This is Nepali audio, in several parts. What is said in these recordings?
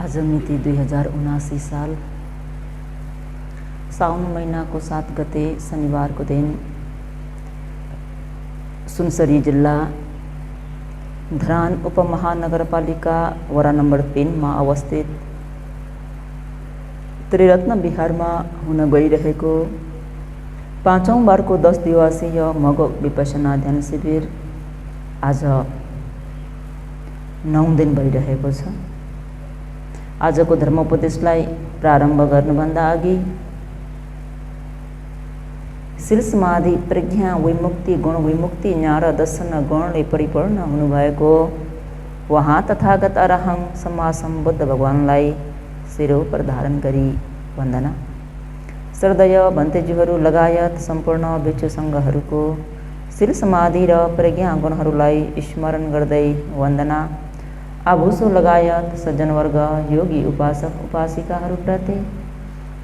आज मिति 2079 साल साउन महीना को 7 गते शनिवार को दिन सुनसरी जिल्ला धरान उपमहानगरपालिका वडा नम्बर 3 में अवस्थित त्रिरत्न विहार में हुन गइरहेको 5औं बारको 10 दिवसीय मगो विपसना ध्यान शिविर आज 9 दिन भइरहेको छ। आजको धर्मोपदेशलाई प्रारम्भ गर्नुभन्दा अघि शील समाधि प्रज्ञा विमुक्ति गुण विमुक्ति ज्ञान दर्शन गुणले परिपूर्ण हुनुभएको वहाँ तथागत अरहं सम्मा सम्बुद्ध भगवानलाई शिरो पर धारण गरी वन्दना। श्रद्धेय भन्तेज्यूहरू लगायत सम्पूर्ण भिक्षु सङ्घहरूको शील समाधि र प्रज्ञा गुणहरूलाई स्मरण गर्दै वन्दना। आभूसो लगायत सज्जनवर्ग योगी उपासक उपासिकाहरूप्रति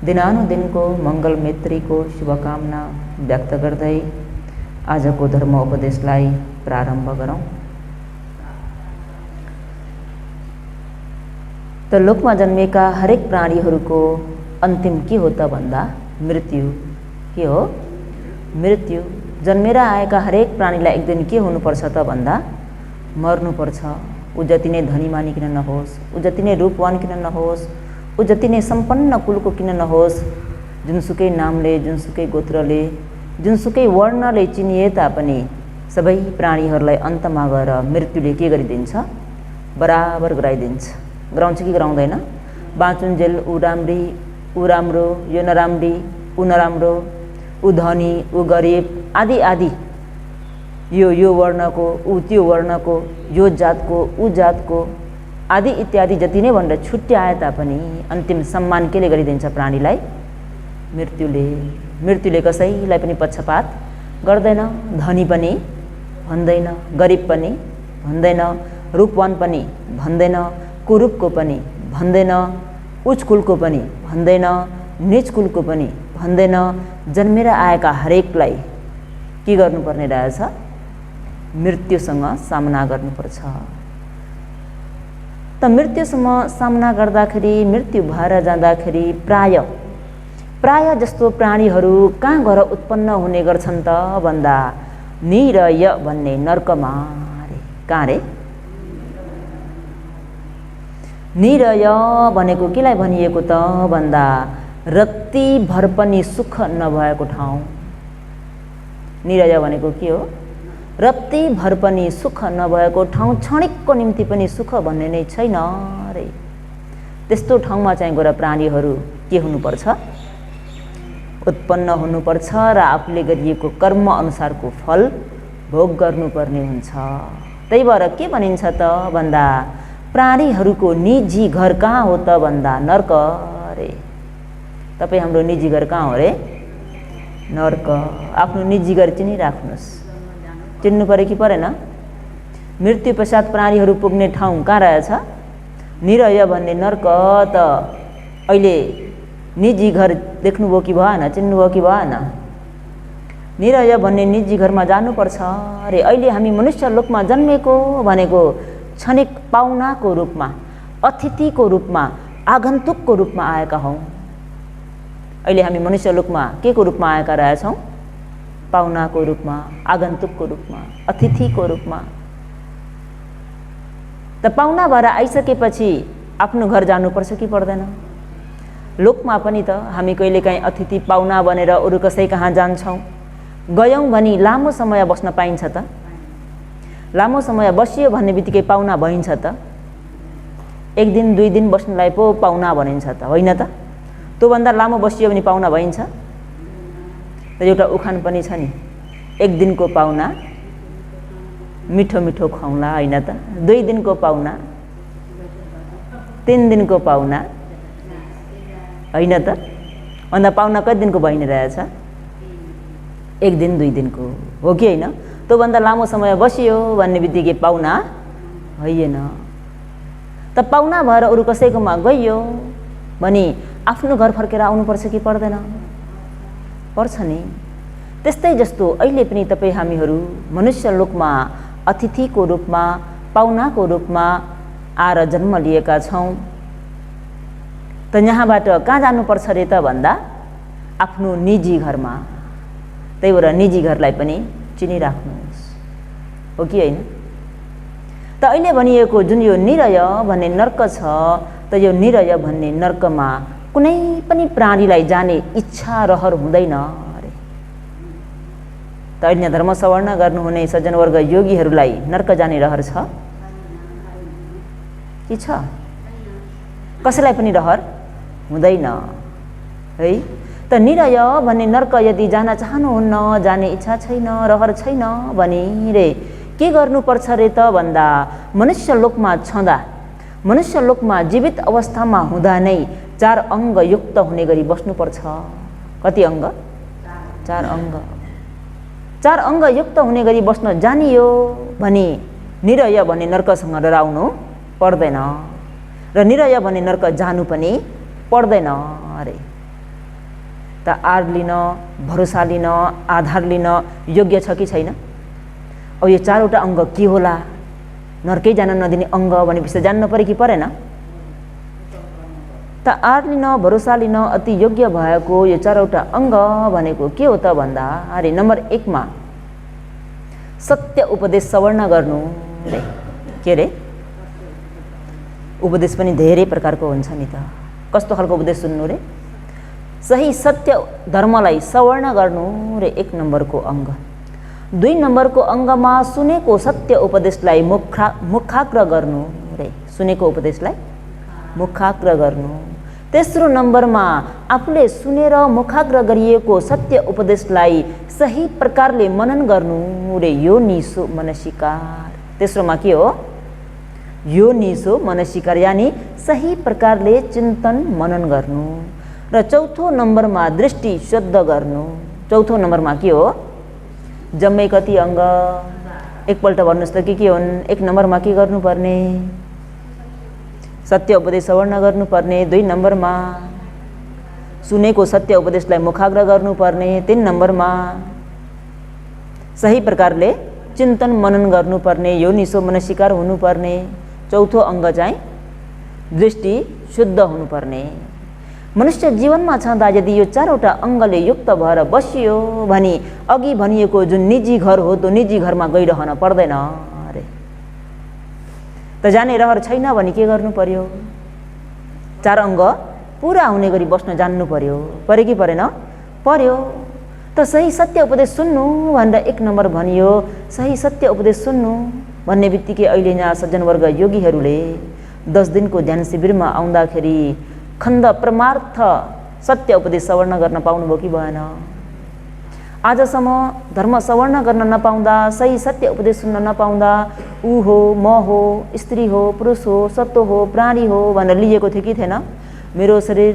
दिनानुदिनको मङ्गल मैत्रीको शुभकामना व्यक्त गर्दै आजको धर्मोपदेशलाई प्रारम्भ गरौँ। त लोकमा जन्मेका हरेक प्राणीहरूको अन्तिम के हो त भन्दा मृत्यु। के हो? मृत्यु। जन्मेर आएका हरेक प्राणीलाई एक दिन के हुनुपर्छ त भन्दा मर्नुपर्छ। ऊ जति नै धनीमानी किन नहोस्, ऊ जति नै रूपवान किन नहोस्, ऊ जति नै सम्पन्न कुलको किन नहोस्, जुनसुकै नामले जुनसुकै गोत्रले जुनसुकै वर्णले चिनिए तापनि सबै प्राणीहरूलाई अन्तमा गएर मृत्युले के गरिदिन्छ? बराबर गराइदिन्छ। गराउँछ कि गराउँदैन? बाँचुन्जेल ऊ राम्री ऊ राम्रो, यो नराम्री ऊ नराम्रो, ऊ धनी ऊ गरिब आदि आदि, यो वर्णको ऊ त्यो वर्णको, यो जातको ऊ जातको आदि इत्यादि जति नै भनेर छुट्याए तापनि अन्तिम सम्मान केले गरिदिन्छ प्राणीलाई? मृत्युले। मृत्युले कसैलाई पनि पक्षपात गर्दैन। धनी पनि भन्दैन, गरिब पनि भन्दैन, रूपवान पनि भन्दैन, कुरूपको पनि भन्दैन, उच्च कुलको पनि भन्दैन, नीच कुलको पनि भन्दैन। जन्मेर आएका हरेकलाई के गर्नुपर्ने रहेछ? मृत्युसँग सामना गर्नुपर्छ। त मृत्युसँग सामना गर्दाखेरि मृत्यु भएर जाँदाखेरि प्राय जस्तो प्राणीहरू कहाँ गएर उत्पन्न हुने गर्छन् त भन्दा निरय भन्ने नर्कमा रे। कहाँ रे? निरय भनेको केलाई भनिएको त भन्दा रत्ती भर पनि सुख नभएको ठाउँ। निरय भनेको के हो? रत्ती भर पनि सुख नभएको ठाउँ, क्षणिकको निम्ति पनि सुख भन्ने नै छैन रे। त्यस्तो ठाउँमा चाहिँ गएर प्राणीहरू के हुनुपर्छ? उत्पन्न हुनुपर्छ र आफूले गरिएको कर्म अनुसारको फल भोग गर्नुपर्ने हुन्छ। त्यही भएर के भनिन्छ त भन्दा प्राणीहरूको निजी घर कहाँ हो त भन्दा नर्क रे। तपाईँ हाम्रो निजी घर कहाँ हो रे? नर्क। आफ्नो निजी घर चिनिराख्नुहोस्। चिन्नु पऱ्यो कि परेन? मृत्यु पश्चात प्राणीहरू पुग्ने ठाउँ कहाँ रहेछ? निरय भन्ने नर्क। त अहिले निजी घर देख्नुभयो कि भएन? चिन्नुभयो कि भएन? निरय भन्ने निजी घरमा जानुपर्छ अरे। अहिले हामी मनुष्य लोकमा जन्मेको भनेको क्षणिक पाहुनाको रूपमा, अतिथिको रूपमा, आगन्तुकको रूपमा आएका हौँ। अहिले हामी मनुष्य लोकमा के को रूपमा आएका रहेछौँ? पाहुनाको रूपमा, आगन्तुकको रूपमा, अतिथिको रूपमा। त पाहुना भएर आइसकेपछि आफ्नो घर जानुपर्छ कि पर्दैन? लोकमा पनि त हामी कहिलेकाहीँ अतिथि पाहुना बनेर अरू कसै कहाँ जान्छौँ। गयौँ भनी लामो समय बस्न पाइन्छ त? लामो समय बसियो भन्ने बित्तिकै पाहुना भइन्छ त? 1 दिन 2 दिन बस्नलाई पो पाहुना भनिन्छ त, होइन त? त्योभन्दा लामो बसियो भने पाहुना भइन्छ? त एउटा उखान पनि छ नि, 1 दिनको पाहुना मिठो मिठो खुवाउला, होइन त? 2 दिनको पाहुना 3 दिनको पाहुना, होइन त? अन्त पाहुना कति दिनको भइ नै रहेछ? 1 दिन 2 दिनको हो कि होइन? त्योभन्दा लामो समय बसियो भन्ने बित्तिकै पाहुना भइएन। त पाहुना भएर अरू कसैकोमा गइयो भने आफ्नो घर फर्केर आउनुपर्छ कि पर्दैन? पर्छ नि। त्यस्तै जस्तो अहिले पनि तपाईँ हामीहरू मनुष्य लोकमा अतिथिको रूपमा, पाहुनाको रूपमा आएर जन्म लिएका छौँ। त यहाँबाट कहाँ जानुपर्छ रे त भन्दा आफ्नो निजी घरमा। त्यही भएर निजी घरलाई पनि चिनिराख्नुहोस्, हो कि होइन? त अहिले भनिएको जुन यो निरय भन्ने नर्क छ, त यो निरय भन्ने नर्कमा कुनै पनि प्राणीलाई जाने इच्छा रहर हुँदैन अरे। त अहिले धर्म सवर्ण गर्नुहुने सज्जनवर्ग योगीहरूलाई नर्क जाने रहर छ कि छ? कसैलाई पनि रहर हुँदैन है। त निरय भन्ने नर्क यदि जान चाहनुहुन्न, जाने इच्छा छैन, रहर छैन भने रे के गर्नुपर्छ रे त भन्दा मनुष्य लोकमा छँदा, मनुष्य लोकमा जीवित अवस्थामा हुँदा नै 4 अङ्ग युक्त हुने गरी बस्नुपर्छ। कति अङ्ग? 4 अङ्ग। 4 अङ्ग युक्त हुने गरी बस्न जानियो भने निरय भन्ने नर्कसँग डराउनु पर्दैन र निरय भन्ने नर्क जानु पनि पर्दैन अरे। त आर लिन, भरोसा लिन, आधार लिन योग्य छ कि छैन? अब यो 4वटा अङ्ग के होला? नर्कै जान नदिने अङ्ग भनेपछि जान्नु पर्यो कि परेन? त आर लिन, भरोसा लिन अति योग्य भएको यो 4वटा अङ्ग भनेको के हो त भन्दा अरे नम्बर 1 मा सत्य उपदेश सवर्ण गर्नु रे। के रे? उपदेश पनि धेरै प्रकारको हुन्छ नि त। कस्तो खालको उपदेश सुन्नु रे? सही सत्य धर्मलाई सवर्ण गर्नु रे 1 नम्बरको अङ्ग। 2 नम्बरको अङ्गमा सुनेको सत्य उपदेशलाई मुखाग्र गर्नु रे। सुनेको उपदेशलाई मुखाग्र गर्नु। तेस्रो नम्बरमा आफूले सुनेर मुखाग्र गरिएको सत्य उपदेशलाई सही प्रकारले मनन गर्नु रे। यो निसो मनसिकार। तेस्रोमा के हो? यो निसो मनसिकार, यानी सही प्रकारले चिन्तन मनन गर्नु। र चौथो नम्बरमा दृष्टि शुद्ध गर्नु। चौथो नम्बरमा के हो? जम्मै कति अङ्ग? एकपल्ट भन्नुहोस् त के हुन्? 1 नम्बरमा के गर्नुपर्ने? सत्य उपदेश सवर्ण गर्नुपर्ने। 2 नम्बरमा सुनेको सत्य उपदेशलाई मुखाग्र गर्नुपर्ने। 3 नम्बरमा सही प्रकारले चिन्तन मनन गर्नुपर्ने, यो निसो मनसिकार हुनुपर्ने। चौथो अङ्ग चाहिँ दृष्टि शुद्ध हुनुपर्ने। मनुष्य जीवनमा छँदा यदि यो 4वटा अङ्गले युक्त भएर बसियो भने अघि भनिएको जुन निजी घर हो त्यो निजी घरमा गइरहन पर्दैन अरे। त जाने रहर छैन भने के गर्नु पर्यो? 4 अङ्ग पुरा हुने गरी बस्न जान्नु पर्यो। पर्यो कि परेन? पर्यो। त सही सत्य उपदेश सुन्नु भनेर 1 नम्बर भनियो। सही सत्य उपदेश सुन्नु भन्ने बित्तिकै अहिले यहाँ सज्जनवर्ग योगीहरूले 10 दिनको ध्यान शिविरमा आउँदाखेरि खण्ड परमार्थ सत्य उपदेश सवर्ण गर्न पाउनुभयो कि भएन? आजसम्म धर्म सवर्ण गर्न नपाउँदा, सही सत्य उपदेश सुन्न नपाउँदा ऊ हो, म हो, स्त्री हो, पुरुष हो, सत्व हो, प्राणी हो भनेर लिएको थियो कि थिएन? मेरो शरीर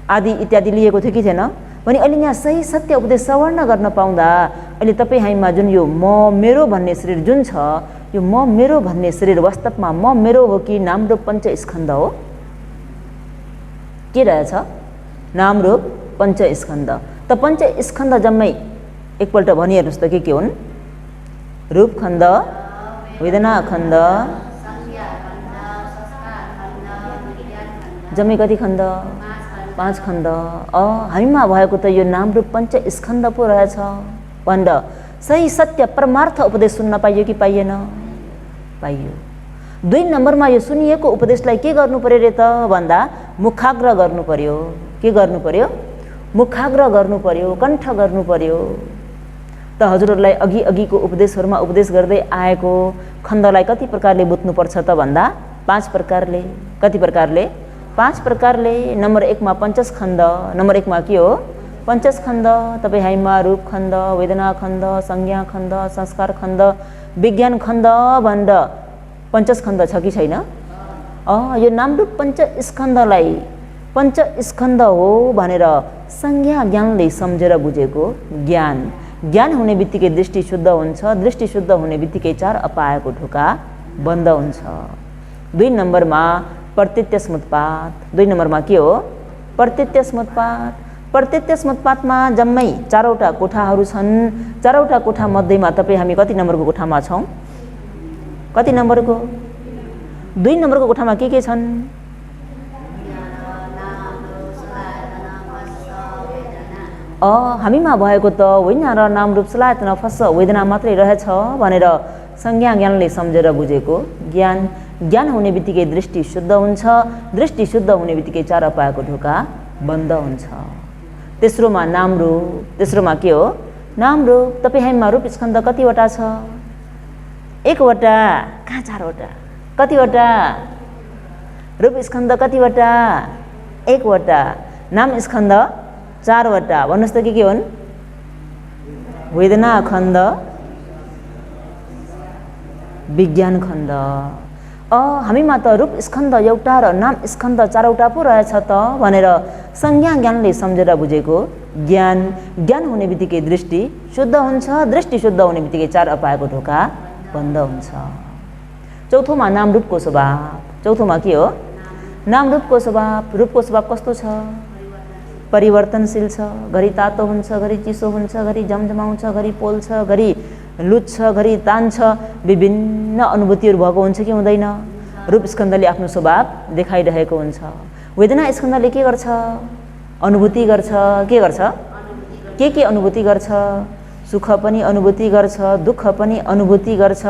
आदि इत्यादि लिएको थियो कि थिएन? भने अहिले यहाँ सही सत्य उपदेश सवर्ण गर्न पाउँदा अहिले तपाईँ हामीमा जुन यो म मेरो भन्ने शरीर जुन छ, यो म मेरो भन्ने शरीर वास्तवमा म मेरो हो कि नाम रूप पञ्चस्कन्ध हो? के रहेछ? नाम रूप पञ्चस्कन्ध। त पञ्चस्कन्ध जम्मै एकपल्ट भनिहेर्नुहोस् त के हुन्? रूप खण्ड, वेदना खण्ड, जम्मै कति खण्ड? 5 खण्ड। हामीमा भएको त यो नाम रूप पञ्चस्कन्ध पो रहेछ भनेर सही सत्य परमार्थ उपदेश सुन्न पाइयो कि पाइएन? पाइयो। 2 नम्बरमा यो सुनिएको उपदेशलाई के गर्नु पर्यो रे त भन्दा मुखाग्र गर्नु पर्यो। के गर्नु पर्यो? मुखाग्र गर्नु पर्यो, कण्ठ गर्नु पर्यो। त हजुरहरूलाई अघिको उपदेशहरूमा उपदेश गर्दै आएको खण्डलाई कति प्रकारले बुझ्नुपर्छ त भन्दा 5 प्रकारले। कति प्रकारले? 5 प्रकारले। नम्बर 1 मा पञ्चस्कन्ध। नम्बर 1 मा के हो? पञ्चस्कन्ध। तपाईँ हामीमा रूप खण्ड, वेदना खण्ड, संज्ञा खण्ड, संस्कार खण्ड, विज्ञान खण्ड भनेर पञ्चस्कन्ध छ कि छैन? यो नामरूप पञ्चस्कन्धलाई पञ्चस्कन्ध हो भनेर संज्ञा ज्ञानले सम्झेर बुझेको ज्ञान। ज्ञान हुने बित्तिकै दृष्टि शुद्ध हुन्छ। दृष्टि शुद्ध हुने बित्तिकै 4 अपायको ढोका बन्द हुन्छ। 2 नम्बरमा प्रत्यत्य समुत्पात। 2 नम्बरमा के हो? प्रत्यत्य समुत्पात। प्रत्यत्य समुत्पातमा जम्मै 4वटा कोठाहरू छन्। 4वटा कोठा मध्येमा तपाईँ हामी कति नम्बरको कोठामा छौँ? कति नम्बरको? 2 नम्बरको कोठामा के छन्? हामीमा भएको त होइन र नाम रूप सलायत नफस वेदना मात्रै रहेछ भनेर संज्ञा ज्ञानले सम्झेर बुझेको ज्ञान। ज्ञान हुने बित्तिकै दृष्टि शुद्ध हुन्छ, दृष्टि शुद्ध हुने बित्तिकै चार अपायको ढोका बन्द हुन्छ। तेस्रोमा नाम रूप, तेस्रोमा के हो? नाम रूप। तपाईँ हामीमा रूप स्कन्ध कतिवटा छ? एकवटा। कहाँ चारवटा? कतिवटा? रूप स्कन्ध कतिवटा? एकवटा। नाम स्कन्ध चारवटा। भन्नुहोस् त के हुन्? वेदना खण्ड, विज्ञान खण्ड। हामीमा त रूप स्कन्ध एउटा र नाम स्कन्ध चारवटा पो रहेछ त भनेर संज्ञा ज्ञानले सम्झेर बुझेको ज्ञान। ज्ञान हुने बित्तिकै दृष्टि शुद्ध हुन्छ, दृष्टि शुद्ध हुने बित्तिकै चार अपायको ढोका बन्द हुन्छ। चौथोमा नाम रूपको स्वभाव। चौथोमा के हो? नाम रूपको स्वभाव। रूपको स्वभाव कस्तो छ? परिवर्तनशील छ। घरि तातो हुन्छ, घरि चिसो हुन्छ, घरि झमझमाउँछ, घरि पोल्छ, घरि लुच्छ, घरि तान्छ। विभिन्न अनुभूतिहरू भएको हुन्छ कि हुँदैन? रूप स्कन्धले आफ्नो स्वभाव देखाइरहेको हुन्छ। वेदना स्कन्धले के गर्छ? अनुभूति गर्छ। के गर्छ? के अनुभूति गर्छ? सुख पनि अनुभूति गर्छ, दुःख पनि अनुभूति गर्छ।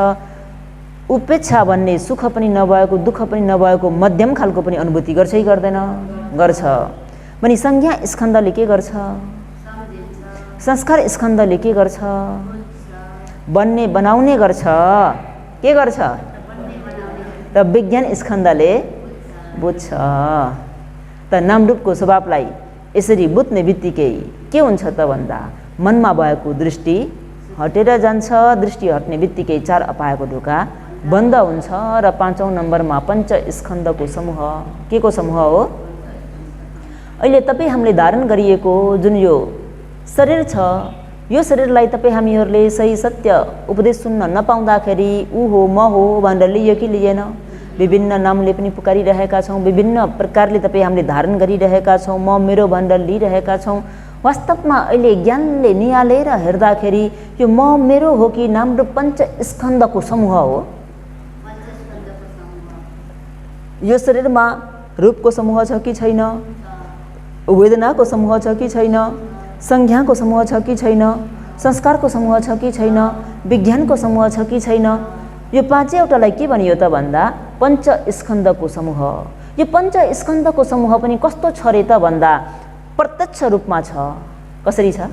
उपेक्षा भन्ने सुख पनि नभएको, दुःख पनि नभएको मध्यम खालको पनि अनुभूति गर्छ कि गर्दैन? गर्छ। भने संज्ञा स्कन्धले के गर्छ? संस्कार स्कन्धले के गर्छ? बन्ने बनाउने गर्छ। के गर्छ? र विज्ञान स्कन्धले बुझ्छ। त नाम रूपको स्वभावलाई यसरी बुझ्ने बित्तिकै के हुन्छ त भन्दा मनमा भएको दृष्टि हटेर जान्छ। दृष्टि हट्ने बित्तिकै चार अपायको ढोका बन्द हुन्छ। र पाँचौं नम्बरमा पंच स्कन्धको समूह। के को समूह हो? अहिले तपाईँ हामीले धारण गरिएको जुन यो शरीर छ, यो शरीरलाई तपाईँ हामीहरूले सही सत्य उपदेश सुन्न नपाउँदाखेरि ऊ हो म हो भनेर लियो कि लिएन? विभिन्न नामले पनि पुकारिरहेका छौँ, विभिन्न प्रकारले तपाईँ हामीले धारण गरिरहेका छौँ, म मेरो भनेर लिइरहेका छौँ। वास्तवमा अहिले ज्ञानले निहालेर हेर्दाखेरि यो म मेरो हो कि नाम रूप पंच स्कन्धको समूह हो? यो शरीरमा रूपको समूह छ कि छैन? वेदनाको समूह छ कि छैन? संज्ञाको समूह छ कि छैन? संस्कारको समूह छ कि छैन? विज्ञानको समूह छ कि छैन? यो पाँचैवटालाई के भनियो त भन्दा पंच स्कन्धको समूह। यो पंच स्कन्धको समूह पनि कस्तो छ रे त भन्दा प्रत्यक्ष रूपमा छ। कसरी छ?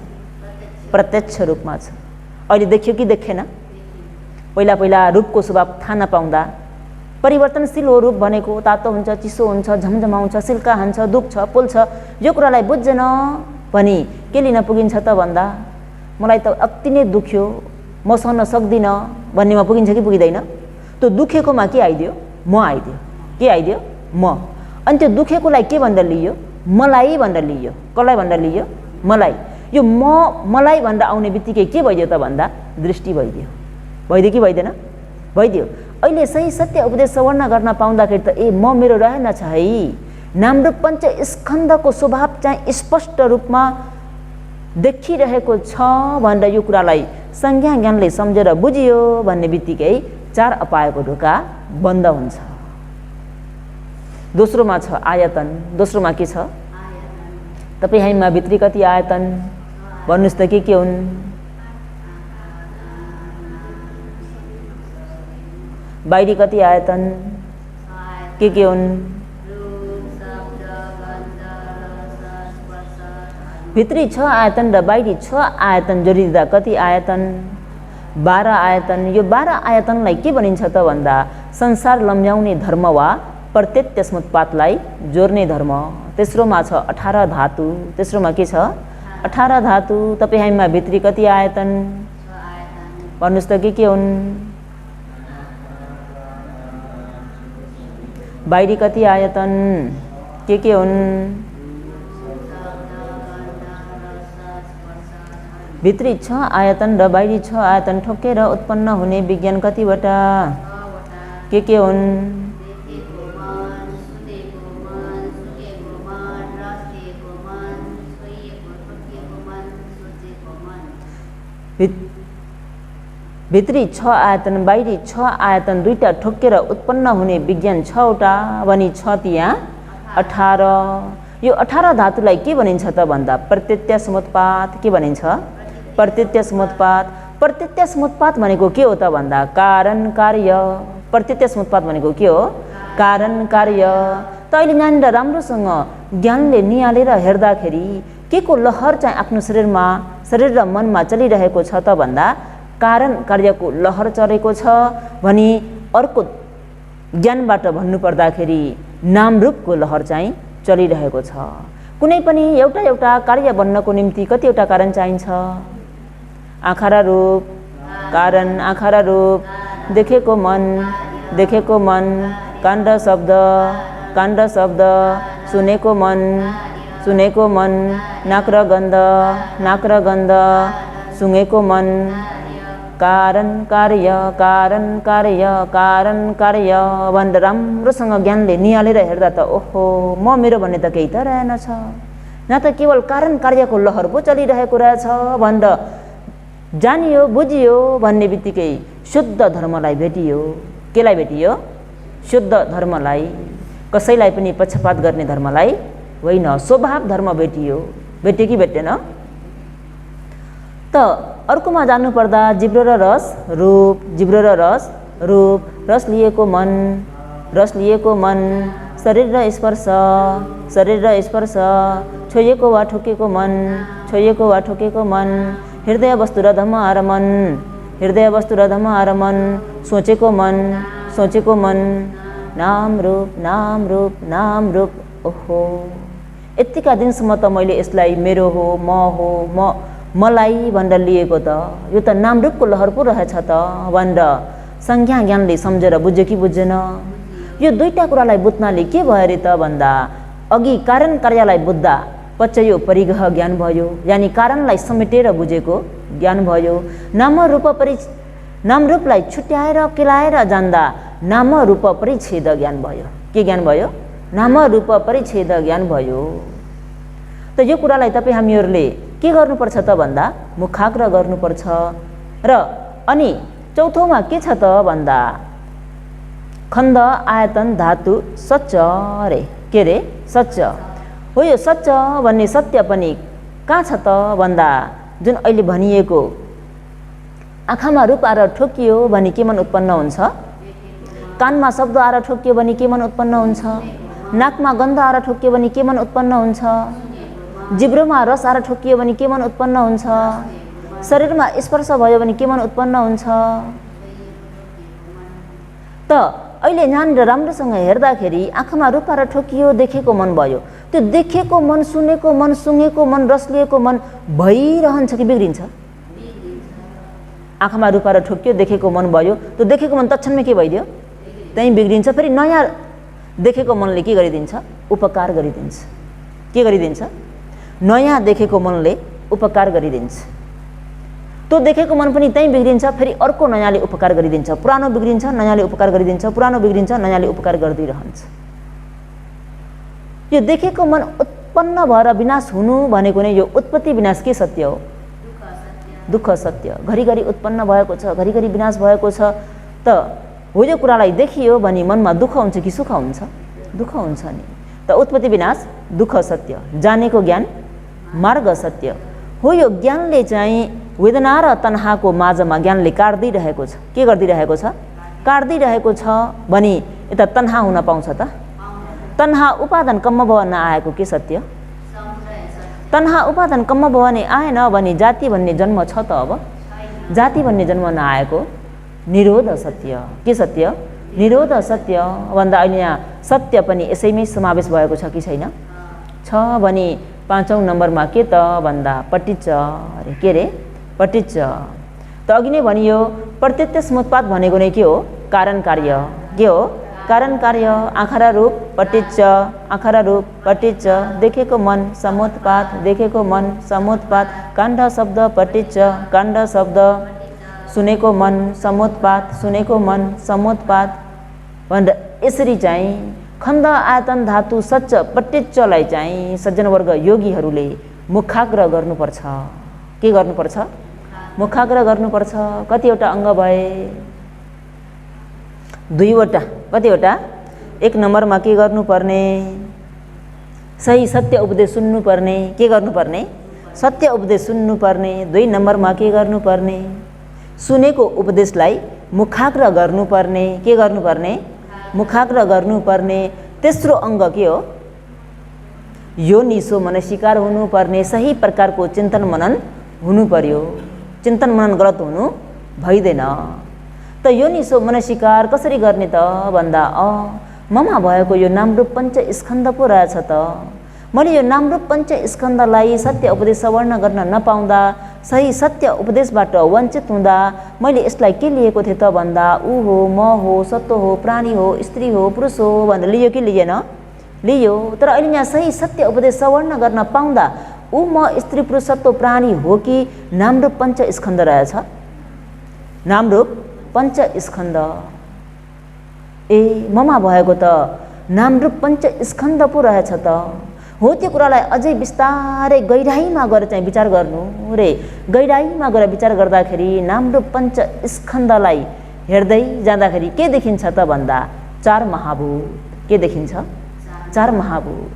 प्रत्यक्ष रूपमा छ। अहिले देखियो कि देखेन? पहिला पहिला रूपको स्वभाव थाहा नपाउँदा परिवर्तनशील हो रूप भनेको, तातो हुन्छ, चिसो हुन्छ, झमझमाउँछ, सिल्का हान्छ, दुख्छ, पोल्छ। यो कुरालाई बुझ्दैन भनी के लिन पुगिन्छ त भन्दा मलाई त अति नै दुख्यो, म सहन सक्दिनँ भन्नेमा पुगिन्छ कि पुगिँदैन? त्यो दुखेकोमा के आइदियो? म आइदियो। के आइदियो? म। अनि त्यो दुखेकोलाई के भनेर लियो? मलाई भनेर लियो। कसलाई भनेर लियो? मलाई। यो मलाई भनेर आउने बित्तिकै के भइदियो त भन्दा दृष्टि भइदियो। भइदियो कि भइदिएन? भइदियो। अहिले सही सत्य उपदेश श्रवण गर्न पाउँदाखेरि त म मेरो रहेनछ है। नाम रूप पंच स्कन्धको स्वभाव चाहिँ स्पष्ट रूपमा देखिरहेको छ भनेर यो कुरालाई संज्ञा ज्ञानले सम्झेर बुझियो भन्ने बित्तिकै चार अपायको ढोका बन्द हुन्छ। दोस्रोमा छ आयतन। दोस्रोमा के छ? तपाईँ हामीमा भित्री कति आयतन? भन्नुहोस् त के हुन्? बाहिरी कति आयतन? के हुन्? भित्री 6 आयतन र बाहिरी 6 आयतन जोडिदिँदा कति आयतन? 12 आयतन। यो 12 आयतनलाई के भनिन्छ त भन्दा संसार लम्ब्याउने धर्म वा प्रत्येक समुत्पातलाई जोड्ने धर्म। तेस्रोमा छ 18 धातु। तेस्रोमा के छ? 18 धातु। तपाईँ हामीमा भित्री कति आयतन? भन्नुहोस् त के हुन्? बाहिरी कति आयतन? के हुन्? भित्री 6 आयतन र बाहिरी 6 आयतन ठोकेर उत्पन्न हुने विज्ञान कतिवटा? के हुन्? भित्री 6 आयतन बाहिरी 6 आयतन दुईटा ठोकेर उत्पन्न हुने विज्ञान 6 वटा भनी 6 तिया 18। यो 18 धातुलाई के भनिन्छ त भन्दा प्रत्यत्य समुत्पात के भनिन्छ प्रत्यत्य समुत्पात प्रत्यत्य समुत्पात भनेको के हो त भन्दा कारण कार्य प्रत्यत्य समुत्पात भनेको के हो कारण कार्य त अहिले नानीले राम्रोसँग ज्ञानले निहालेर हेर्दाखेरि के को लहर चाहिँ आफ्नो शरीर र मनमा चलिरहेको छ त भन्दा कारण कार्यको लहर चलेको छ भनी अर्को ज्ञानबाट भन्नुपर्दाखेरि नाम रूपको लहर चाहिँ चलिरहेको छ। कुनै पनि एउटा कार्य बन्नको निम्ति कतिवटा कारण चाहिन्छ आँखा र रूप कारण आँखा र रूप देखेको मन काण्ड शब्द सुनेको मन नाक र गन्ध सुँगेको मन कारण कार्य भनेर राम्रोसँग ज्ञानले निहालेर हेर्दा त ओहो म मेरो भन्ने त केही त रहेनछ न त केवल कारण कार्यको लहर पो चलिरहेको रहेछ भनेर जानियो बुझियो भन्ने बित्तिकै शुद्ध धर्मलाई भेटियो। केलाई भेटियो शुद्ध धर्मलाई कसैलाई पनि पक्षपात गर्ने धर्मलाई होइन स्वभाव धर्म भेटियो कि भेटेन त अर्कोमा जानुपर्दा जिब्रो र रस रूप रस लिएको मन शरीर र स्पर्श छोएको वा ठोकेको मन हृदय वस्तु र धम्म आरमन सोचेको मन नाम रूप ओहो यतिका दिनसम्म त मैले यसलाई मेरो हो मलाई भनेर लिएको त यो त नाम रूपको लहर पो रहेछ त भनेर संज्ञा ज्ञानले सम्झेर बुझ्यो कि बुझेन। यो दुईटा कुरालाई बुझ्नाले के भयो रे त भन्दा अघि कारण कार्यलाई बुझ्दा पछि यो परिग्रह ज्ञान भयो यानि कारणलाई समेटेर बुझेको ज्ञान भयो। नाम रूपलाई छुट्याएर केलाएर जान्दा नाम रूप परिच्छेद ज्ञान भयो। के ज्ञान भयो नाम रूप परिच्छेद ज्ञान भयो। त यो कुरालाई तपाईँ हामीहरूले के गर्नुपर्छ त भन्दा मुखाग्र गर्नुपर्छ र अनि चौथोमा के छ त भन्दा खण्ड आयतन धातु सच्च रे के रे सच्च हो। यो सच्च भन्ने सत्य पनि कहाँ छ त भन्दा जुन अहिले भनिएको आँखामा रूप आएर ठोकियो भने के मन उत्पन्न हुन्छ कानमा शब्द आएर ठोकियो भने के मन उत्पन्न हुन्छ नाकमा गन्ध आएर ठोकियो भने के मन उत्पन्न हुन्छ जिब्रोमा रस आएर ठोकियो भने के मन उत्पन्न हुन्छ शरीरमा स्पर्श भयो भने के मन उत्पन्न हुन्छ त अहिले यहाँनिर राम्रोसँग हेर्दाखेरि आँखामा रूप आएर ठोकियो देखेको मन भयो त्यो देखेको मन सुनेको मन सुँगेको मन रस लिएको मन भइरहन्छ कि बिग्रिन्छ आँखामा रूप आएर ठोकियो देखेको मन भयो त्यो देखेको मन तत्क्षणमै के भइदियो त्यहीँ बिग्रिन्छ। फेरि नयाँ देखेको मनले के गरिदिन्छ उपकार गरिदिन्छ के गरिदिन्छ नयाँ देखेको मनले उपकार गरिदिन्छ। त्यो देखेको मन पनि त्यहीँ बिग्रिन्छ फेरि अर्को नयाँले उपकार गरिदिन्छ पुरानो बिग्रिन्छ नयाँले उपकार गरिदिन्छ पुरानो बिग्रिन्छ नयाँले उपकार गरिदिइरहन्छ। यो देखेको मन उत्पन्न भएर विनाश हुनु भनेको नै यो उत्पत्ति विनाश के सत्य हो दुःख सत्य घरिघरि उत्पन्न भएको छ घरिघरि विनाश भएको छ त हो। यो कुरालाई देखियो भने मनमा दुःख हुन्छ कि सुख हुन्छ दुःख हुन्छ नि त उत्पत्ति विनाश दुःख सत्य जानेको ज्ञान मार्ग सत्य हो। यो ज्ञानले चाहिँ वेदना र तन्हाको माझमा ज्ञानले काट्दिरहेको छ के गरिदिरहेको छ काट्दिरहेको छ भने यता तन्हा हुन पाउँछ त तन्हा उपादान कम्म भयो नआएको के सत्य तन्हा उपादान कम्म भयो भने आएन भने जाति भन्ने जन्म छ त अब जाति भन्ने जन्म नआएको निरोध सत्य के सत्य निरोध सत्य भन्दा अहिले यहाँ सत्य पनि यसैमै समावेश भएको छ कि छैन छ भने 5औं नम्बरमा के त भन्दा पटिच्च अरे के रे पटिच्च त अघि नै भनियो प्रत्यत्य समुत्पात भनेको नै के हो कारण कार्य के हो कारण कार्य आँखा र रूप पटिच्च आँखा र रूप पटिच्च देखेको मन समुत्पात काण्ड शब्द पटिच्च काण्ड शब्द सुनेको मन समुत्पात भनेर यसरी चाहिँ खण्ड आयतन धातु सच्च पटिच्चलाई चाहिँ सज्जनवर्ग योगीहरूले मुखाग्र गर्नुपर्छ के गर्नुपर्छ मुखाग्र गर्नुपर्छ। कतिवटा अङ्ग भए 2वटा कतिवटा 1 नम्बरमा के गर्नुपर्ने सही सत्य उपदेश सुन्नुपर्ने, के गर्नुपर्ने? सत्य उपदेश सुन्नुपर्ने। 2 नम्बरमा के गर्नुपर्ने? सुनेको उपदेशलाई मुखाग्र गर्नुपर्ने, के गर्नुपर्ने? मुखाग्र गर्नुपर्ने। तेस्रो अङ्ग के हो? यो निसो मनस्वीकार हुनुपर्ने, सही प्रकारको चिन्तन मनन हुनु पर्यो। चिन्तन मनन गलत हुनु भइदैन। त यो निसो मनस्वीकार कसरी गर्ने त भन्दा ममा भएको यो नामरूप पञ्च स्कन्ध पो रहेछ त। मैले यो नामरूप पञ्च स्कन्धलाई सत्य उपदेश सवर्ण गर्न नपाउँदा, सही सत्य उपदेशबाट वञ्चित हुँदा मैले यसलाई के लिएको थिएँ त भन्दा ऊ हो, म हो, सत्व हो, प्राणी हो, स्त्री हो, पुरुष हो भनेर लियो कि लिएन? लियो। तर अहिले यहाँ सही सत्य उपदेश सवर्ण गर्न पाउँदा ऊ म स्त्री पुरुष सत्व प्राणी हो कि नामरूप पञ्च स्कन्ध रहेछ? नामरूप पञ्च स्कन्ध। ए ममा भएको त नामरूप पञ्च स्कन्ध पो रहेछ त। हो, त्यो कुरालाई अझै बिस्तारै गहिराइमा गएर चाहिँ विचार गर्नु रे। गहिराइमा गएर विचार गर्दाखेरि नामरूप पञ्च स्कन्धलाई हेर्दै जाँदाखेरि के देखिन्छ त भन्दा 4 महाभूत। के देखिन्छ? 4 महाभूत।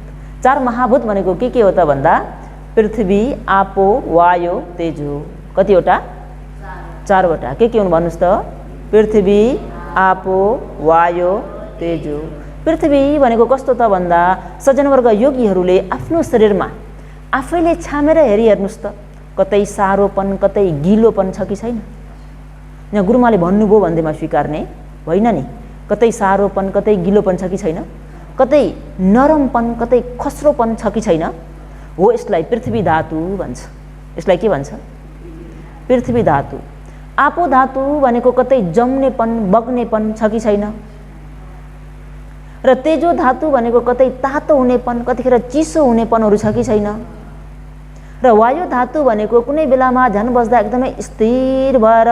4 महाभूत भनेको के हो त भन्दा पृथ्वी, आपो, वायु, तेजो। कतिवटा? 4 वटा। के हुन् भन्नुहोस् त? पृथ्वी, आपो, वायु, तेजो। पृथ्वी भनेको कस्तो त भन्दा सज्जनवर्ग योगीहरूले आफ्नो शरीरमा आफैले छामेर हेर्नुहोस् त, कतै सारोपन, कतै गिलोपन छ कि छैन? यहाँ गुरुमाले भन्नुभयो भन्दैमा स्वीकार्ने होइन नि। कतै सारोपन, कतै गिलोपन छ कि छैन? कतै नरमपन, कतै खस्रोपन छ कि छैन? हो, यसलाई पृथ्वी धातु भन्छ। यसलाई के भन्छ? पृथ्वी धातु। आपो धातु भनेको कतै जम्नेपन, बग्नेपन छ कि छैन? र तेजो धातु भनेको कतै तातो हुनेपन, कतिखेर चिसो हुनेपनहरू छ कि छैन? र वायु धातु भनेको कुनै बेलामा ध्यान बस्दा एकदमै स्थिर भएर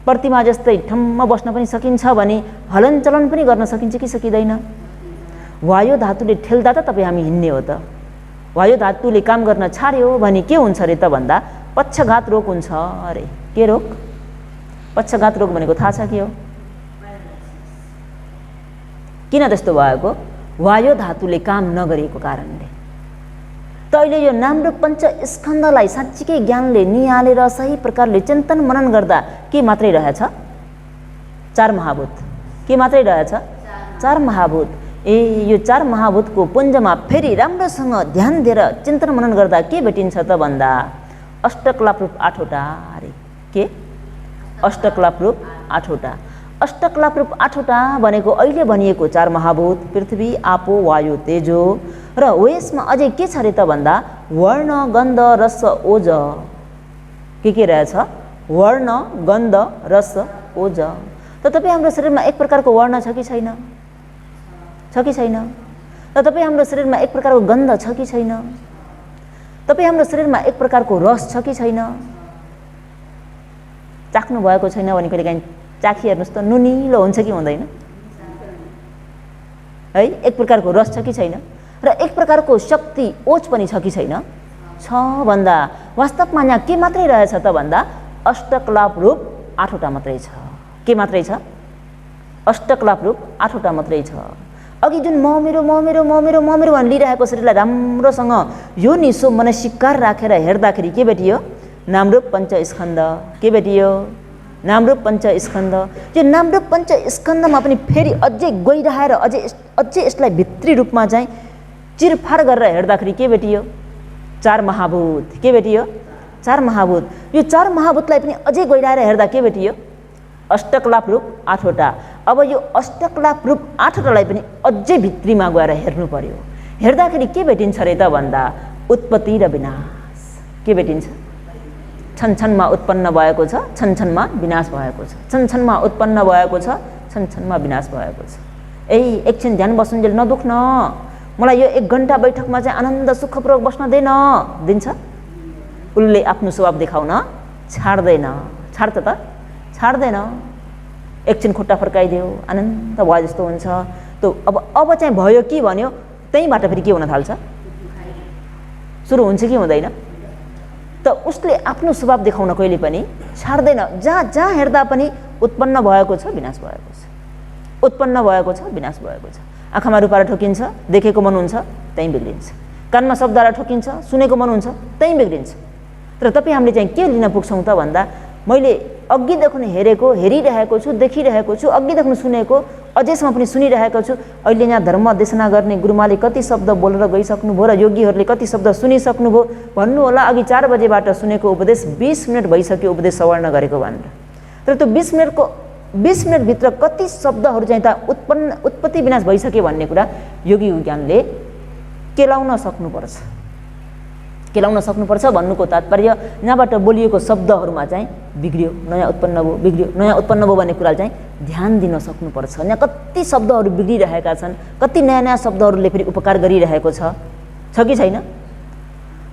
प्रतिमा जस्तै ठम्म बस्न पनि सकिन्छ भने हलनचलन पनि गर्न सकिन्छ कि सकिँदैन? वायु धातुले ठेल्दा त तपाईँ हामी हिँड्ने हो त। वायु धातुले काम गर्न छाड्यो भने के हुन्छ अरे त भन्दा पक्षघात रोग हुन्छ अरे। के रोग? पक्षघात रोग भनेको थाहा छ के हो? किन त्यस्तो भएको? वायु धातुले काम नगरेको कारणले। त अहिले यो नामरूप पञ्च स्कन्धलाई साँच्चीकै ज्ञानले निहालेर सही प्रकारले चिन्तन मनन गर्दा के मात्रै रहेछ? 4 महाभूत। के मात्रै रहेछ? 4 महाभूत। ए यो 4 महाभूतको पुञ्जमा फेरि राम्रोसँग ध्यान दिएर चिन्तन मनन गर्दा के भेटिन्छ त भन्दा अष्टकलाप रूप 8 वटा अरे। के? अष्टकलाप रूप 8 वटा। अष्टकलाप रूप 8 वटा भनेको अहिले भनिएको 4 महाभूत पृथ्वी, आपो, वायु, तेजो। र यसमा अझै के छ अरे त भन्दा वर्ण, गन्ध, रस, ओज। के रहेछ? वर्ण, गन्ध, रस, ओज। त तपाईँ हाम्रो शरीरमा एक प्रकारको वर्ण छ कि छैन? छ कि छैन? र तपाईँ हाम्रो शरीरमा एक प्रकारको गन्ध छ कि छैन? तपाईँ हाम्रो शरीरमा एक प्रकारको रस छ कि छैन? चाख्नु भएको छैन भने कहिलेकाहीँ चाखी हेर्नुहोस् त, नुनिलो हुन्छ कि हुँदैन? है, एक प्रकारको रस छ कि छैन? र एक प्रकारको शक्ति, ओज पनि छ कि छैन? छ भन्दा वास्तवमा यहाँ के मात्रै रहेछ त भन्दा अष्टकलाप रूप 8 वटा मात्रै छ। के मात्रै छ? अष्टकलाप रूप 8 वटा मात्रै छ। अघि जुन म मेरो भनेर लिइरहेको शरीरलाई राम्रोसँग यो निसो मनस्वीकार राखेर हेर्दाखेरि के भेटियो? नामरूप पञ्च स्कन्ध। के भेटियो? नामरूप पञ्च स्कन्ध। यो नामरूप पञ्च स्कन्धमा पनि फेरि अझै गइरहेर अझै यसलाई भित्री रूपमा चाहिँ चिरफाड गरेर हेर्दाखेरि के भेटियो? 4 महाभूत। के भेटियो? 4 महाभूत। यो 4 महाभूतलाई पनि अझै गइरहेर हेर्दा के भेटियो? अष्टकलाप रूप 8 वटा। अब यो अष्टकलाप रूप 8 वटालाई पनि अझै भित्रीमा गएर हेर्नु पर्यो। हेर्दाखेरि के भेटिन्छ अरे त भन्दा उत्पत्ति र विनाश। के भेटिन्छ? छनछनमा उत्पन्न भएको छ, छनछनमा विनाश भएको छ। छनछनमा उत्पन्न भएको छ, छनछनमा विनाश भएको छ। एकछिन ध्यान बस्नुन्जेल नदुख्न, मलाई यो 1 घन्टा बैठकमा चाहिँ आनन्द सुखपूर्वक बस्न दिन्छ? उसले आफ्नो स्वभाव देखाउन छाड्दैन। छाड्छ त? छाड्दैन। एकछिन खुट्टा फर्काइदियो, आनन्द भयो जस्तो हुन्छ। त अब चाहिँ भयो कि भन्यो, त्यहीँबाट फेरि के हुन थाल्छ? सुरु हुन्छ कि हुँदैन? त उसले आफ्नो स्वभाव देखाउन कहिले पनि छाड्दैन। जहाँ हेर्दा पनि उत्पन्न भएको छ, विनाश भएको छ, उत्पन्न भएको छ, विनाश भएको छ। आँखामा रुपाएर ठोकिन्छ, देखेको मन हुन्छ, त्यहीँ बिल्लिन्छ। कानमा शब्दलाई ठोकिन्छ, सुनेको मन हुन्छ, त्यहीँ बिग्रिन्छ। तर तपाईँ हामीले चाहिँ के लिन पुग्छौँ त भन्दा मैले अघिदेखि हेरेको, हेरिरहेको छु, देखिरहेको छु, अघिदेखि सुनेको, अझैसम्म पनि सुनिरहेको छु। अहिले यहाँ धर्म देशना गर्ने गुरुमाले कति शब्द बोलेर गइसक्नुभयो र योगीहरूले कति शब्द सुनिसक्नुभयो भन्नु होला। अघि 4 बजेबाट सुनेको उपदेश 20 मिनट भइसक्यो उपदेश सवर्ण गरेको भनेर। तर त्यो 20 मिनटभित्र कति शब्दहरू चाहिँ त उत्पत्ति विनाश भइसक्यो भन्ने कुरा योगी ज्ञानले केलाउन सक्नुपर्छ भन्नुको तात्पर्य यहाँबाट बोलिएको शब्दहरूमा चाहिँ बिग्रियो, नयाँ उत्पन्न भयो, बिग्रियो, नयाँ उत्पन्न भयो भन्ने कुराले चाहिँ ध्यान दिन सक्नुपर्छ। यहाँ कति शब्दहरू बिग्रिरहेका छन्, कति नयाँ नयाँ शब्दहरूले फेरि उपकार गरिरहेको छ कि छैन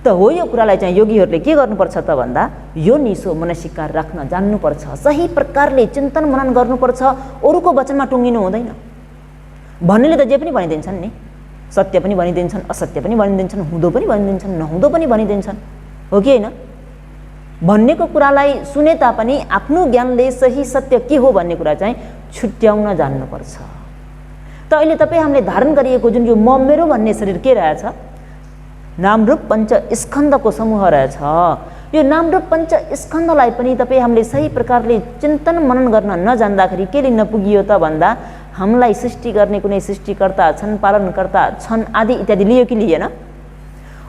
त हो। यो कुरालाई चाहिँ योगीहरूले के गर्नुपर्छ त भन्दा यो निसो मनसिका राख्न जान्नुपर्छ, सही प्रकारले चिन्तन मनन गर्नुपर्छ। अरूको वचनमा टुङ्गिनु हुँदैन। भन्नेले त जे पनि भनिदिन्छन् नि, सत्य पनि भनिदिन्छन्, असत्य पनि भनिदिन्छन्, हुँदो पनि भनिदिन्छन्, नहुँदो पनि भनिदिन्छन्, हो कि होइन? भन्नेको कुरालाई सुने तापनि आफ्नो ज्ञानले सही सत्य के हो भन्ने कुरा चाहिँ छुट्याउन जान्नुपर्छ। त अहिले तपाईँ हामीले धारण गरिएको जुन यो म मेरो भन्ने शरीर के रहेछ? नामरूप पञ्च स्कन्धको समूह रहेछ। यो नामरूप पञ्च स्कन्धलाई पनि तपाईँ हामीले सही प्रकारले चिन्तन मनन गर्न नजान्दाखेरि के लिन पुगियो त भन्दा हामीलाई सृष्टि गर्ने कुनै सृष्टिकर्ता छन्, पालनकर्ता छन् आदि इत्यादि लियो कि लिएन?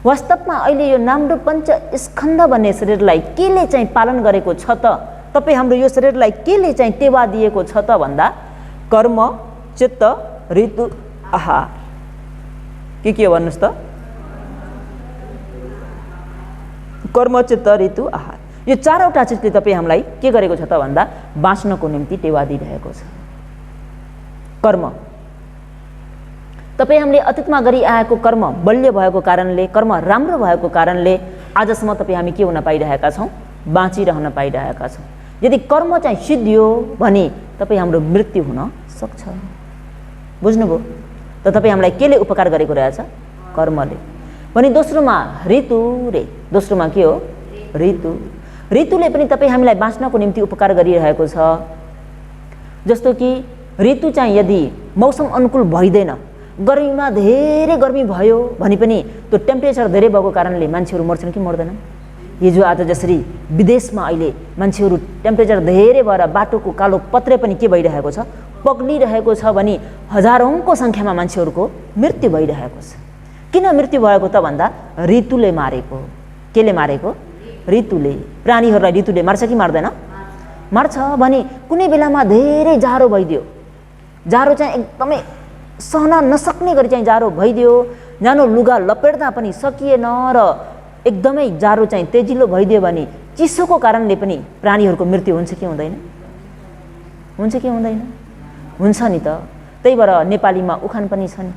वास्तवमा अहिले यो नामरूप पञ्च स्कन्ध भन्ने शरीरलाई केले चाहिँ पालन गरेको छ त? तपाईँ हाम्रो यो शरीरलाई केले चाहिँ टेवा दिएको छ त भन्दा कर्म, चित्त, ऋतु, आहार। के हो भन्नुहोस् त? कर्म, चित्त, ऋतु, आहार। यो 4वटा चिजले तपाईँ हामीलाई के गरेको छ त भन्दा बाँच्नको निम्ति टेवा दिइरहेको छ। कर्म, तपाईँ हामीले अतीतमा गरिआएको कर्म बलियो भएको कारणले, कर्म राम्रो भएको कारणले आजसम्म तपाईँ हामी के हुन पाइरहेका छौँ? बाँचिरहन पाइरहेका छौँ। यदि कर्म चाहिँ सिद्धियो भने तपाईँ हाम्रो मृत्यु हुन सक्छ। बुझ्नुभयो? त तपाईँ हामीलाई केले उपकार गरेको रहेछ? कर्मले। भने दोस्रोमा ऋतु रे, दोस्रोमा के हो? ऋतु। ऋतुले पनि तपाईँ हामीलाई बाँच्नको निम्ति उपकार गरिरहेको छ। जस्तो कि ऋतु चाहिँ यदि मौसम अनुकूल भइदैन, गर्मीमा धेरै गर्मी भयो भने पनि त्यो टेम्परेचर धेरै भएको कारणले मान्छेहरू मर्छन् कि मर्दैनन्? हिजो आज जसरी विदेशमा अहिले मान्छेहरू टेम्परेचर धेरै भएर बाटोको कालो पत्रे पनि के भइरहेको छ? पग्लिरहेको छ भने हजारौंको सङ्ख्यामा मान्छेहरूको मृत्यु भइरहेको छ। किन मृत्यु भएको त भन्दा ऋतुले मारेको। केले मारेको? ऋतुले। प्राणीहरूलाई ऋतुले मार्छ कि मार्दैन? मार्छ। भने कुनै बेलामा धेरै जाडो भइदियो, जाडो चाहिँ एकदमै सहन नसक्ने गरी चाहिँ जाडो भइदियो, न्यानो लुगा लपेट्दा पनि सकिएन र एकदमै जाडो चाहिँ तेजिलो भइदियो भने चिसोको कारणले पनि प्राणीहरूको मृत्यु हुन्छ कि हुँदैन? हुन्छ कि हुँदैन? हुन्छ नि त। त्यही भएर नेपालीमा उखान पनि छन्,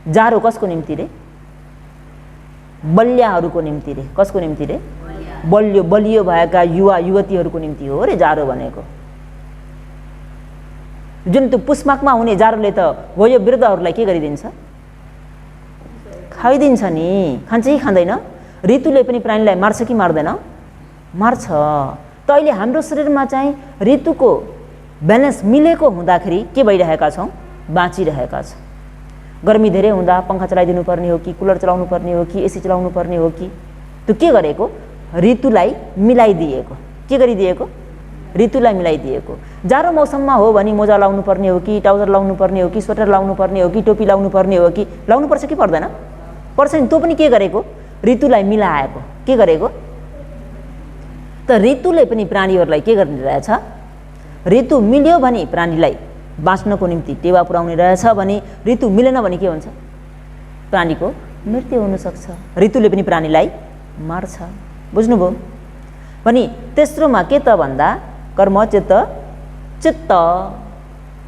जाडो कसको निम्ति रे? बलियाहरूको निम्ति रे। कसको निम्ति रे? बलियो भएका युवा युवतीहरूको निम्ति हो रे जाडो भनेको। जुन त्यो पुष्माकमा हुने जाडोले त हो यो वृद्धहरूलाई के गरिदिन्छ? खाइदिन्छ नि। खान्छ कि खाँदैन? ऋतुले पनि प्राणीलाई मार्छ कि मार्दैन? मार्छ। त अहिले हाम्रो शरीरमा चाहिँ ऋतुको ब्यालेन्स मिलेको हुँदाखेरि के भइरहेका छौँ? बाँचिरहेका छौँ। गर्मी धेरै हुँदा पङ्खा चलाइदिनु पर्ने हो कि कुलर चलाउनु पर्ने हो कि एसी चलाउनु पर्ने हो कि? त्यो के गरेको? ऋतुलाई मिलाइदिएको। के गरिदिएको? ऋतुलाई मिलाइदिएको। जाडो मौसममा हो भने मोजा लाउनु पर्ने हो कि, ट्राउजर लाउनु पर्ने हो कि, स्वेटर लाउनु पर्ने हो कि, टोपी लाउनु पर्ने हो कि? लाउनु पर्छ कि पर्दैन? पर्छ नि। त्यो पनि के गरेको? ऋतुलाई मिलाएको। के गरेको? त ऋतुले पनि प्राणीहरूलाई के गर्ने रहेछ? ऋतु मिल्यो भने प्राणीलाई बाँच्नको निम्ति टेवा पुर्याउने रहेछ भने ऋतु मिलेन भने के हुन्छ? प्राणीको मृत्यु हुनसक्छ। ऋतुले पनि प्राणीलाई मार्छ। बुझ्नुभयो? भने तेस्रोमा के त भन्दा कर्म, चित्त। चित्त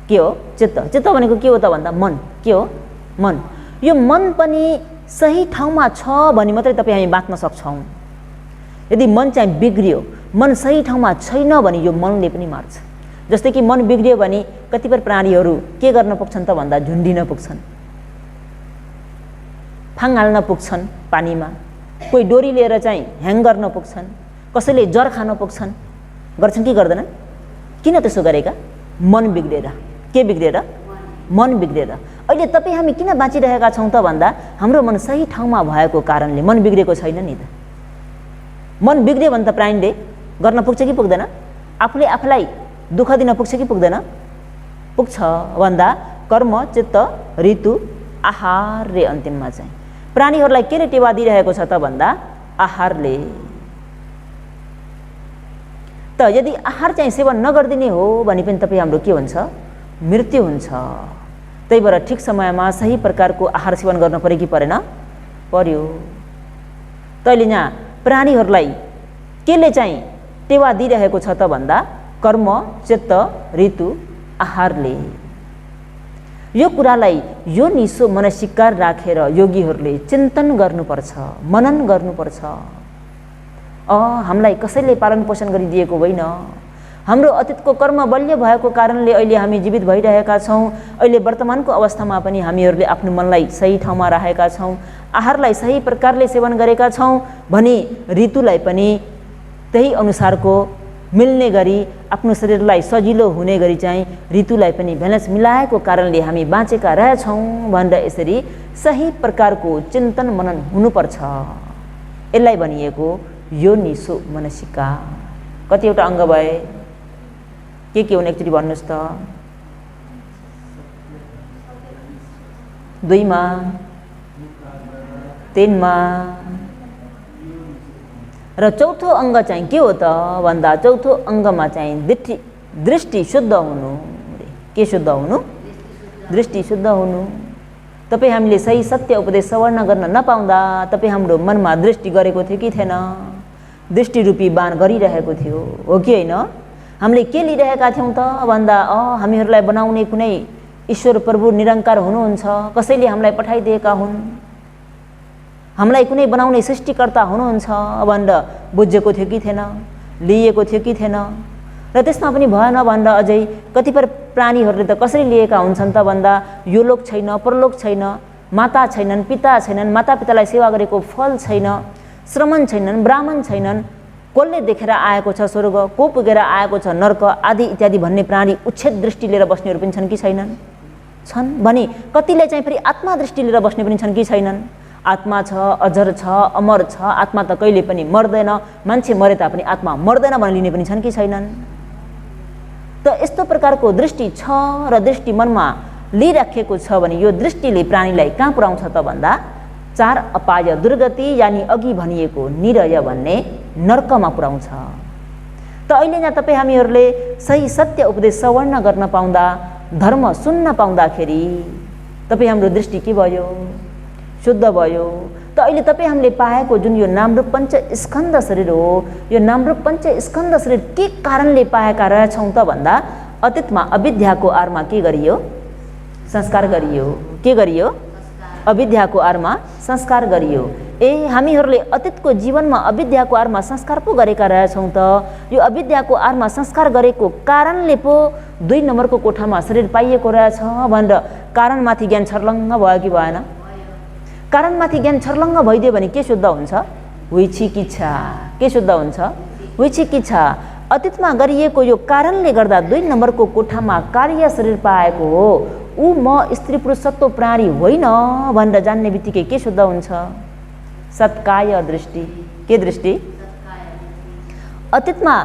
के हो? चित्त। चित्त भनेको के हो त भन्दा मन। के हो? मन। यो मन पनि सही ठाउँमा छ भने मात्रै तपाईँ हामी बाँच्न सक्छौँ। यदि मन चाहिँ बिग्रियो, मन सही ठाउँमा छैन भने यो मनले पनि मार्छ। जस्तै कि मन बिग्रियो भने कतिपय प्राणीहरू के गर्न पुग्छन् त भन्दा झुन्डिन पुग्छन्, फाङ हाल्न पुग्छन् पानीमा, कोही डोरी लिएर चाहिँ ह्याङ गर्न पुग्छन्, कसैले जर खान पुग्छन्। गर्छन् कि गर्दैनन्? किन त्यसो गरेका? मन बिग्रेर। के बिग्रेर? मन बिग्रेर। अहिले तपाईँ हामी किन बाँचिरहेका छौँ त भन्दा हाम्रो मन सही ठाउँमा भएको कारणले। मन बिग्रेको छैन नि त। मन बिग्रियो भने त प्राणीले गर्न पुग्छ कि पुग्दैन? आफूले आफूलाई दुःख दिन पुग्छ कि पुग्दैन? पुग्छ भन्दा कर्म, चित्त, ऋतु, आहार रे अन्तिममा चाहिँ प्राणीहरूलाई के टेवा दिइरहेको छ त भन्दा आहारले। त यदि आहार चाहिँ सेवन नगरिदिने हो भने पनि तपाईँ हाम्रो के हुन्छ? मृत्यु हुन्छ। त्यही भएर ठिक समयमा सही प्रकारको आहार सेवन गर्न पर्यो कि परेन? पर्यो। तैँले यहाँ प्राणीहरूलाई केले चाहिँ टेवा दिइरहेको छ त भन्दा कर्म, चित्त, ऋतु, आहारले। यो कुरालाई यो निसो मनसिकार राखेर योगीहरूले चिन्तन गर्नुपर्छ, मनन गर्नुपर्छ। हामीलाई कसैले पालन पोषण गरिदिएको होइन। हाम्रो अतीतको कर्म बलियो भएको कारणले अहिले हामी जीवित भइरहेका छौँ। अहिले वर्तमानको अवस्थामा पनि हामीहरूले आफ्नो मनलाई सही ठाउँमा राखेका छौँ, आहारलाई सही प्रकारले सेवन गरेका छौँ भने ऋतुलाई पनि त्यही अनुसारको मिल्ने गरी आफ्नो शरीरलाई सजिलो हुने गरी चाहिँ ऋतुलाई पनि ब्यालेन्स मिलाएको कारणले हामी बाँचेका रहेछौँ भनेर यसरी सही प्रकारको चिन्तन मनन हुनुपर्छ। यसलाई भनिएको यो निसो मनसिका। कतिवटा अङ्ग भए? के हुन् एकचोटि भन्नुहोस् त? 2 मा, 3 मा र चौथो अङ्ग चाहिँ के हो त भन्दा चौथो अङ्गमा चाहिँ दृष्टि शुद्ध हुनु। के शुद्ध हुनु? दृष्टि शुद्ध हुनु। तपाईँ हामीले सही सत्य उपदेश सवर्ण गर्न नपाउँदा तपाईँ हाम्रो मनमा दृष्टि गरेको थियो कि थिएन? दृष्टि रूपी बाण गरिरहेको थियो, हो कि होइन? हामीले के लिइरहेका थियौँ त भन्दा हामीहरूलाई बनाउने कुनै ईश्वर प्रभु निरङ्कार हुनुहुन्छ, कसैले हामीलाई पठाइदिएका हुन्, हामीलाई कुनै बनाउने सृष्टिकर्ता हुनुहुन्छ भनेर बुझेको थियो कि थिएन? लिएको थियो कि थिएन? र त्यसमा पनि भएन भनेर अझै कतिपय प्राणीहरूले त कसरी लिएका हुन्छन् त भन्दा यो लोक छैन, परलोक छैन, माता छैनन्, पिता छैनन्, मातापितालाई सेवा गरेको फल छैन, श्रमण छैनन्, ब्राह्मण छैनन्, कसले देखेर आएको छ स्वर्ग, को पुगेर आएको छ नर्क आदि इत्यादि भन्ने प्राणी उच्छेद दृष्टि लिएर बस्नेहरू पनि छन् कि छैनन्? छन्। भने कतिले चाहिँ फेरि आत्मा दृष्टि लिएर बस्ने पनि छन् कि छैनन्? आत्मा छ, अजर छ, अमर छ, आत्मा त कहिले पनि मर्दैन, मान्छे मरे तापनि आत्मा मर्दैन भनेर लिने पनि छन् कि छैनन्? त यस्तो प्रकारको दृष्टि छ र दृष्टि मनमा लिइराखेको छ भने यो दृष्टिले प्राणीलाई कहाँ पुर्याउँछ त भन्दा 4 अपाय दुर्गति यानि अघि भनिएको निरय भन्ने नर्कमा पुर्याउँछ। त अहिले यहाँ तपाईँ हामीहरूले सही सत्य उपदेश सवर्ण गर्न पाउँदा, धर्म सुन्न पाउँदाखेरि तपाईँ हाम्रो दृष्टि के भयो? शुद्ध भयो। त अहिले तपाईँ हामीले पाएको जुन यो नामरूप पञ्च स्कन्द शरीर हो, यो नामरूप पञ्च स्कन्द शरीर के कारणले पाएका रहेछौँ त भन्दा अतीतमा अविद्याको आरमा के गरियो? संस्कार गरियो। के गरियो? अविद्याको आरमा संस्कार गरियो। हामीहरूले अतीतको जीवनमा अविद्याको आरमा संस्कार पो गरेका रहेछौँ त। यो अविद्याको आरमा संस्कार गरेको कारणले पो 2 नम्बरको कोठामा शरीर पाइएको रहेछ भनेर कारणमाथि ज्ञान छर्लङ्ग भयो कि भएन? कारणमाथि ज्ञान छर्लङ्ग भइदियो भने के शुद्ध हुन्छ? विचिकित्सा। के शुद्ध हुन्छ? विचिकित्सा। अतीतमा गरिएको यो कारणले गर्दा 2 नम्बरको कोठामा कार्य शरीर पाएको हो, ऊ म स्त्री पुरुषत्व प्राणी होइन भनेर जान्ने बित्तिकै के शुद्ध हुन्छ? सत्काय दृष्टि। के दृष्टि? अतीतमा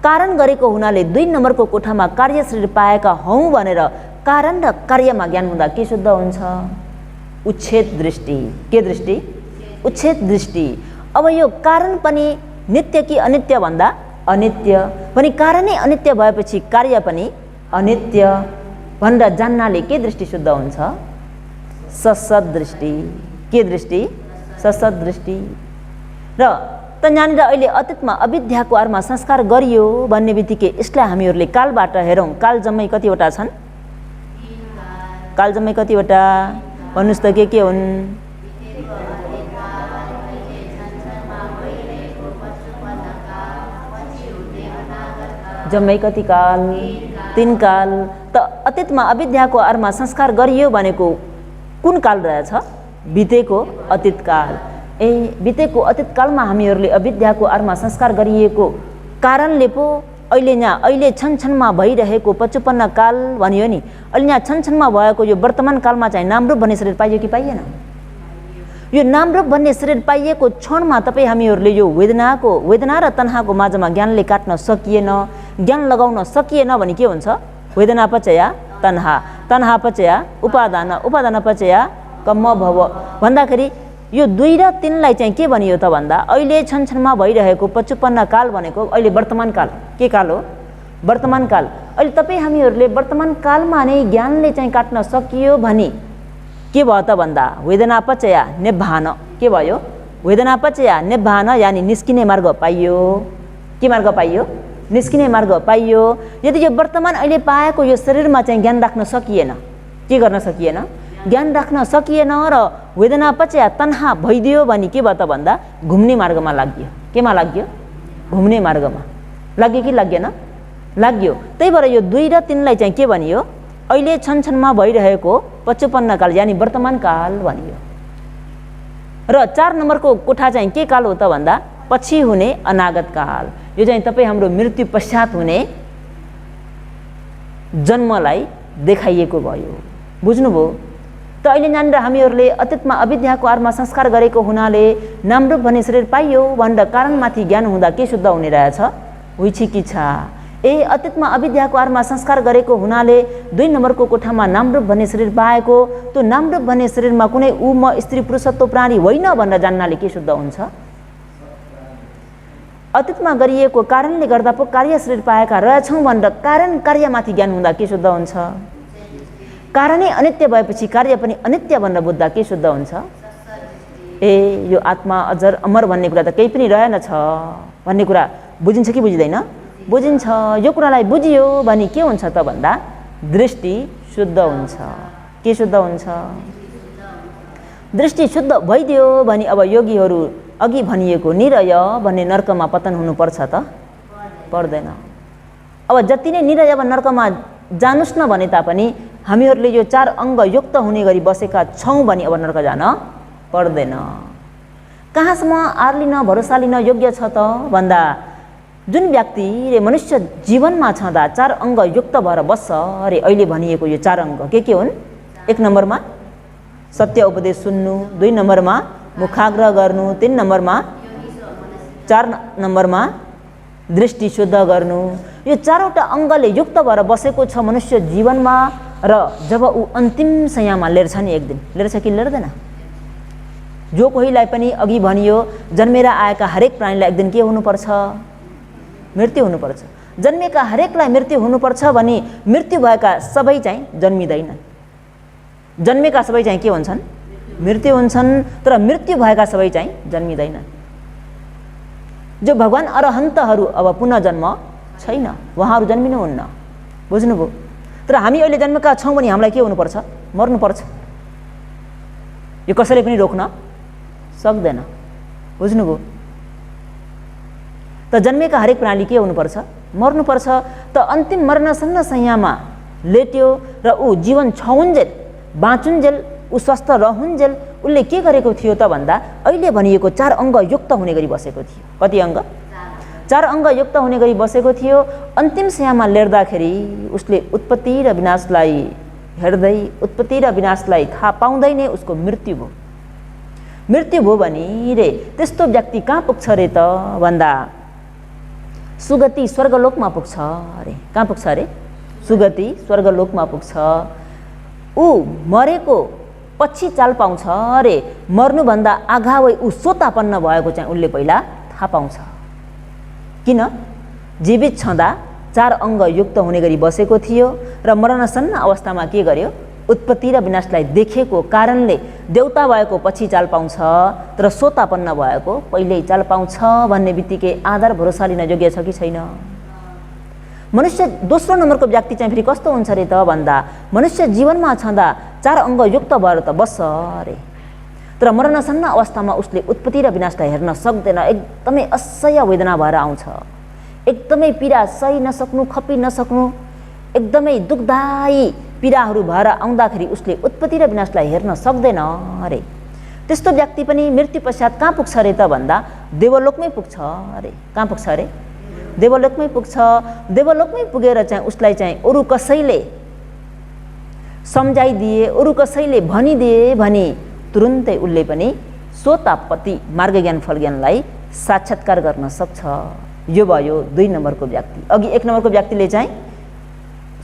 कारण गरेको हुनाले 2 नम्बरको कोठामा कार्य शरीर पाएका हौँ भनेर कारण र कार्यमा ज्ञान हुँदा के शुद्ध हुन्छ? उच्छेद दृष्टि। के दृष्टि? उच्छेद दृष्टि। अब यो कारण पनि नित्य कि अनित्य भन्दा अनित्य, पनि कारणै अनित्य भएपछि कार्य पनि अनित्य भनेर जान्नाले के दृष्टि शुद्ध हुन्छ? ससत दृष्टि। के दृष्टि? ससत दृष्टि। र त यहाँनिर अहिले अतीतमा अविद्याको आरमा संस्कार गरियो भन्ने बित्तिकै यसलाई हामीहरूले कालबाट हेरौँ। काल जम्मै कतिवटा छन्? काल जम्मै कतिवटा भन्नुहोस् त? के हुन्? जम्मै कति काल? 3 काल। त अतीतमा अविद्याको आरमा संस्कार गरियो भनेको कुन काल रहेछ? बितेको अतीत काल। बितेको अतीत कालमा हामीहरूले अविद्याको आरमा संस्कार गरिएको कारणले पो अहिले छनछनमा भइरहेको 55 काल भनियो नि, अहिले यहाँ छनछनमा भएको यो वर्तमान कालमा चाहिँ नामरूप भन्ने शरीर पाइयो कि पाइएन? यो नामरूप भन्ने शरीर पाइएको क्षणमा तपाईँ हामीहरूले यो वेदना र तन्हाको माझमा ज्ञानले काट्न सकिएन, ज्ञान लगाउन सकिएन भने के हुन्छ? वेदना पचया तन्हा, तन्हा पचया उपादान, उपादान पचया कम्म भव भन्दाखेरि यो 2 र 3 लाई चाहिँ के भनियो त भन्दा अहिले छनछनमा भइरहेको 55 काल भनेको अहिले वर्तमान काल। के काल हो? वर्तमान काल। अहिले तपाईँ हामीहरूले वर्तमान कालमा नै ज्ञानले चाहिँ काट्न सकियो भने के भयो त भन्दा वेदना पचया निब्बान। के भयो? वेदना पचया निब्बान, यानी निस्किने मार्ग पाइयो। के मार्ग पाइयो? निस्किने मार्ग पाइयो। यदि यो वर्तमान अहिले पाएको यो शरीरमा चाहिँ ज्ञान राख्न सकिएन, के गर्न सकिएन? ज्ञान राख्न सकिएन र वेदना पचया तन्हा भइदियो भने के भयो त भन्दा घुम्ने मार्गमा लाग्यो। केमा लाग्यो? घुम्ने मार्गमा लाग्यो कि लागेन? लाग्यो। त्यही भएर यो 2 र 3 लाई चाहिँ के भनियो? अहिले छनछनमा भइरहेको 55 काल यानी वर्तमान काल भनियो। र 4 नम्बरको कोठा चाहिँ के काल हो त भन्दा पछि हुने अनागत काल। यो चाहिँ तपाईँ हाम्रो मृत्यु पश्चात हुने जन्मलाई देखाइएको भयो। बुझ्नुभयो? त अहिले यहाँनिर हामीहरूले अतीतमा अविद्याको आरमा संस्कार गरेको हुनाले नामरूप भन्ने शरीर पाइयो भनेर कारणमाथि ज्ञान हुँदा के शुद्ध हुने रहेछ? विचिकित्सा। अतीतमा अविद्याको आरमा संस्कार गरेको हुनाले 2 नम्बरको कोठामा नामरूप भन्ने शरीर पाएको, त्यो नामरूप भन्ने शरीरमा कुनै ऊ म स्त्री पुरुषत्व प्राणी होइन भनेर जान्नाले के शुद्ध हुन्छ? अतीतमा गरिएको कारणले गर्दा पो कार्य शरीर पाएका रहेछौँ भनेर कारण कार्यमाथि ज्ञान हुँदा के शुद्ध हुन्छ? कारणै अनित्य भएपछि कार्य पनि अनित्य भनेर बुझ्दा के शुद्ध हुन्छ? यो आत्मा अजर अमर भन्ने कुरा त केही पनि रहेनछ भन्ने कुरा बुझिन्छ कि बुझिँदैन? बुझिन्छ। यो कुरालाई बुझियो भने के हुन्छ त भन्दा दृष्टि शुद्ध हुन्छ। के शुद्ध हुन्छ? दृष्टि शुद्ध भइदियो भने अब योगीहरू अघि भनिएको निरय भन्ने नर्कमा पतन हुनुपर्छ त? पर्दैन। अब जति नै निरय वा नर्कमा जानुस् न भने तापनि हामीहरूले यो 4 अङ्ग युक्त हुने गरी बसेका छौँ भने अब नर्क जान पर्दैन। कहाँसम्म आर लिन भरोसा लिन योग्य छ त भन्दा जुन व्यक्तिले मनुष्य जीवनमा छँदा 4 अङ्ग युक्त भएर बस्छ अरे अहिले भनिएको यो 4 अङ्ग के हुन्? 1 नम्बरमा सत्य उपदेश सुन्नु, 2 नम्बरमा मुखाग्रह गर्नु, 3 नम्बरमा 4 नम्बरमा दृष्टि शुद्ध गर्नु। यो 4वटा अङ्गले युक्त भएर बसेको छ मनुष्य जीवनमा र जब ऊ अन्तिम संयामा लेर्छ नि, एक दिन लेर्छ कि लेर्दैन? जो कोहीलाई पनि अघि भनियो जन्मेर आएका हरेक प्राणीलाई एक दिन के हुनुपर्छ? मृत्यु हुनुपर्छ। जन्मेका हरेकलाई मृत्यु हुनुपर्छ भने मृत्यु भएका सबै चाहिँ जन्मिँदैनन्। जन्मेका सबै चाहिँ के हुन्छन्? मृत्यु हुन्छन्। तर मृत्यु भएका सबै चाहिँ जन्मिँदैनन्। जो भगवान अरहन्तहरू अब पुनः जन्म छैन, उहाँहरू जन्मिनुहुन्न। बुझ्नुभयो? तर हामी अहिले जन्मेका छौँ भने हामीलाई के हुनुपर्छ? मर्नुपर्छ। यो कसैले पनि रोक्न सक्दैन। बुझ्नुभयो? त जन्मेका हरेक प्राणी के हुनुपर्छ? मर्नुपर्छ। त अन्तिम मर्नसन्न संयामा लेट्यो र ऊ जीवन छौन्जेल बाँचुन्जेल ऊ स्वस्थ रहुन्जेल उसले के गरेको थियो त भन्दा अहिले भनिएको 4 अङ्ग युक्त हुने गरी बसेको थियो। कति अङ्ग? 4 अङ्ग युक्त हुने गरी बसेको थियो। अन्तिम संयामा लेर्दाखेरि उसले उत्पत्ति र विनाशलाई हेर्दै उत्पत्ति र विनाशलाई थाहा पाउँदै नै उसको मृत्यु भयो। मृत्यु भयो भने रे त्यस्तो व्यक्ति कहाँ पुग्छ रे त भन्दा सुगति स्वर्गलोकमा पुग्छ अरे। कहाँ पुग्छ अरे? सुगति स्वर्गलोकमा पुग्छ। ऊ मरेको पछि चाल पाउँछ अरे। मर्नुभन्दा अगावै ऊ सोतापन्न भएको चाहिँ उसले पहिला थाहा पाउँछ। किन? जीवित छँदा 4 अङ्ग युक्त हुने गरी बसेको थियो र मरणसन्न अवस्थामा के गर्यो? उत्पत्ति र विनाशलाई देखेको कारणले देवता भएको पछि चाल पाउँछ तर सोतापन्न भएको पहिल्यै चाल पाउँछ भन्ने बित्तिकै आधार भरोसा लिन योग्य छ कि छैन? मनुष्य दोस्रो नम्बरको व्यक्ति चाहिँ फेरि कस्तो हुन्छ रे त भन्दा मनुष्य जीवनमा छँदा 4 अङ्ग युक्त भएर त बस्छ अरे। तर मरणसन्न अवस्थामा उसले उत्पत्ति र विनाशलाई हेर्न सक्दैन। एकदमै असह्य वेदना भएर आउँछ। एकदमै पीडा सही नसक्नु, खपी नसक्नु, एकदमै दुःखदायी पीडाहरू भएर आउँदाखेरि उसले उत्पत्ति र विनाशलाई हेर्न सक्दैन अरे। त्यस्तो व्यक्ति पनि मृत्यु पश्चात कहाँ पुग्छ अरे त भन्दा देवलोकमै पुग्छ अरे। कहाँ पुग्छ अरे? देवलोकमै पुग्छ। देवलोकमै पुगेर चाहिँ उसलाई चाहिँ अरू कसैले सम्झाइदिए, अरू कसैले भनिदिए भने तुरुन्तै उसले पनि सोतापति मार्ग ज्ञान फल ज्ञानलाई साक्षात्कार गर्न सक्छ। यो भयो 2 नम्बरको व्यक्ति। अघि 1 नम्बरको व्यक्तिले चाहिँ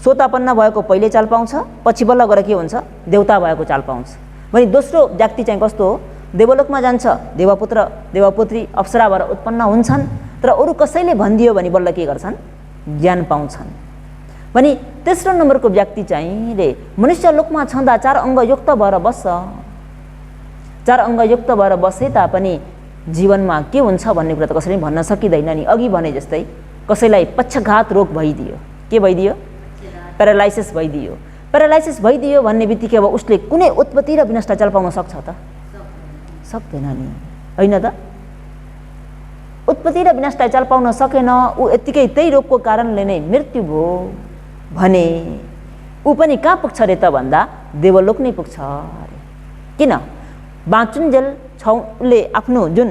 सोतापन्न भएको पहिले चाल पाउँछ, पछि बल्ल गएर के हुन्छ, देवता भएको चाल पाउँछ। भने दोस्रो व्यक्ति चाहिँ कस्तो हो, देवलोकमा जान्छ, देवपुत्र देवपुत्री अप्सरा भएर उत्पन्न हुन्छन्, तर अरू कसैले भनिदियो भने बल्ल के गर्छन्, ज्ञान पाउँछन्। भने तेस्रो नम्बरको व्यक्ति चाहिँ रे मनुष्य लोकमा छँदा 4 अङ्ग युक्त भएर बस्छ। 4 अङ्ग युक्त भएर बसे तापनि जीवनमा के हुन्छ भन्ने कुरा त कसैले भन्न सकिँदैन नि। अघि भने जस्तै कसैलाई पक्षघात रोग भइदियो, के भइदियो, प्यारालाइसिस भइदियो। प्यारालाइसिस भइदियो भन्ने बित्तिकै अब उसले कुनै उत्पत्ति र विनाश चाल पाउन सक्छ त? सक्दैन नि, होइन त? उत्पत्ति र विनाश चाल पाउन सकेन, ऊ यत्तिकै त्यही रोगको कारणले नै मृत्यु भयो भने ऊ पनि कहाँ पुग्छ रे त भन्दा देवलोक नै पुग्छ अरे। किन? बाँचुन्जेल उसले आफ्नो जुन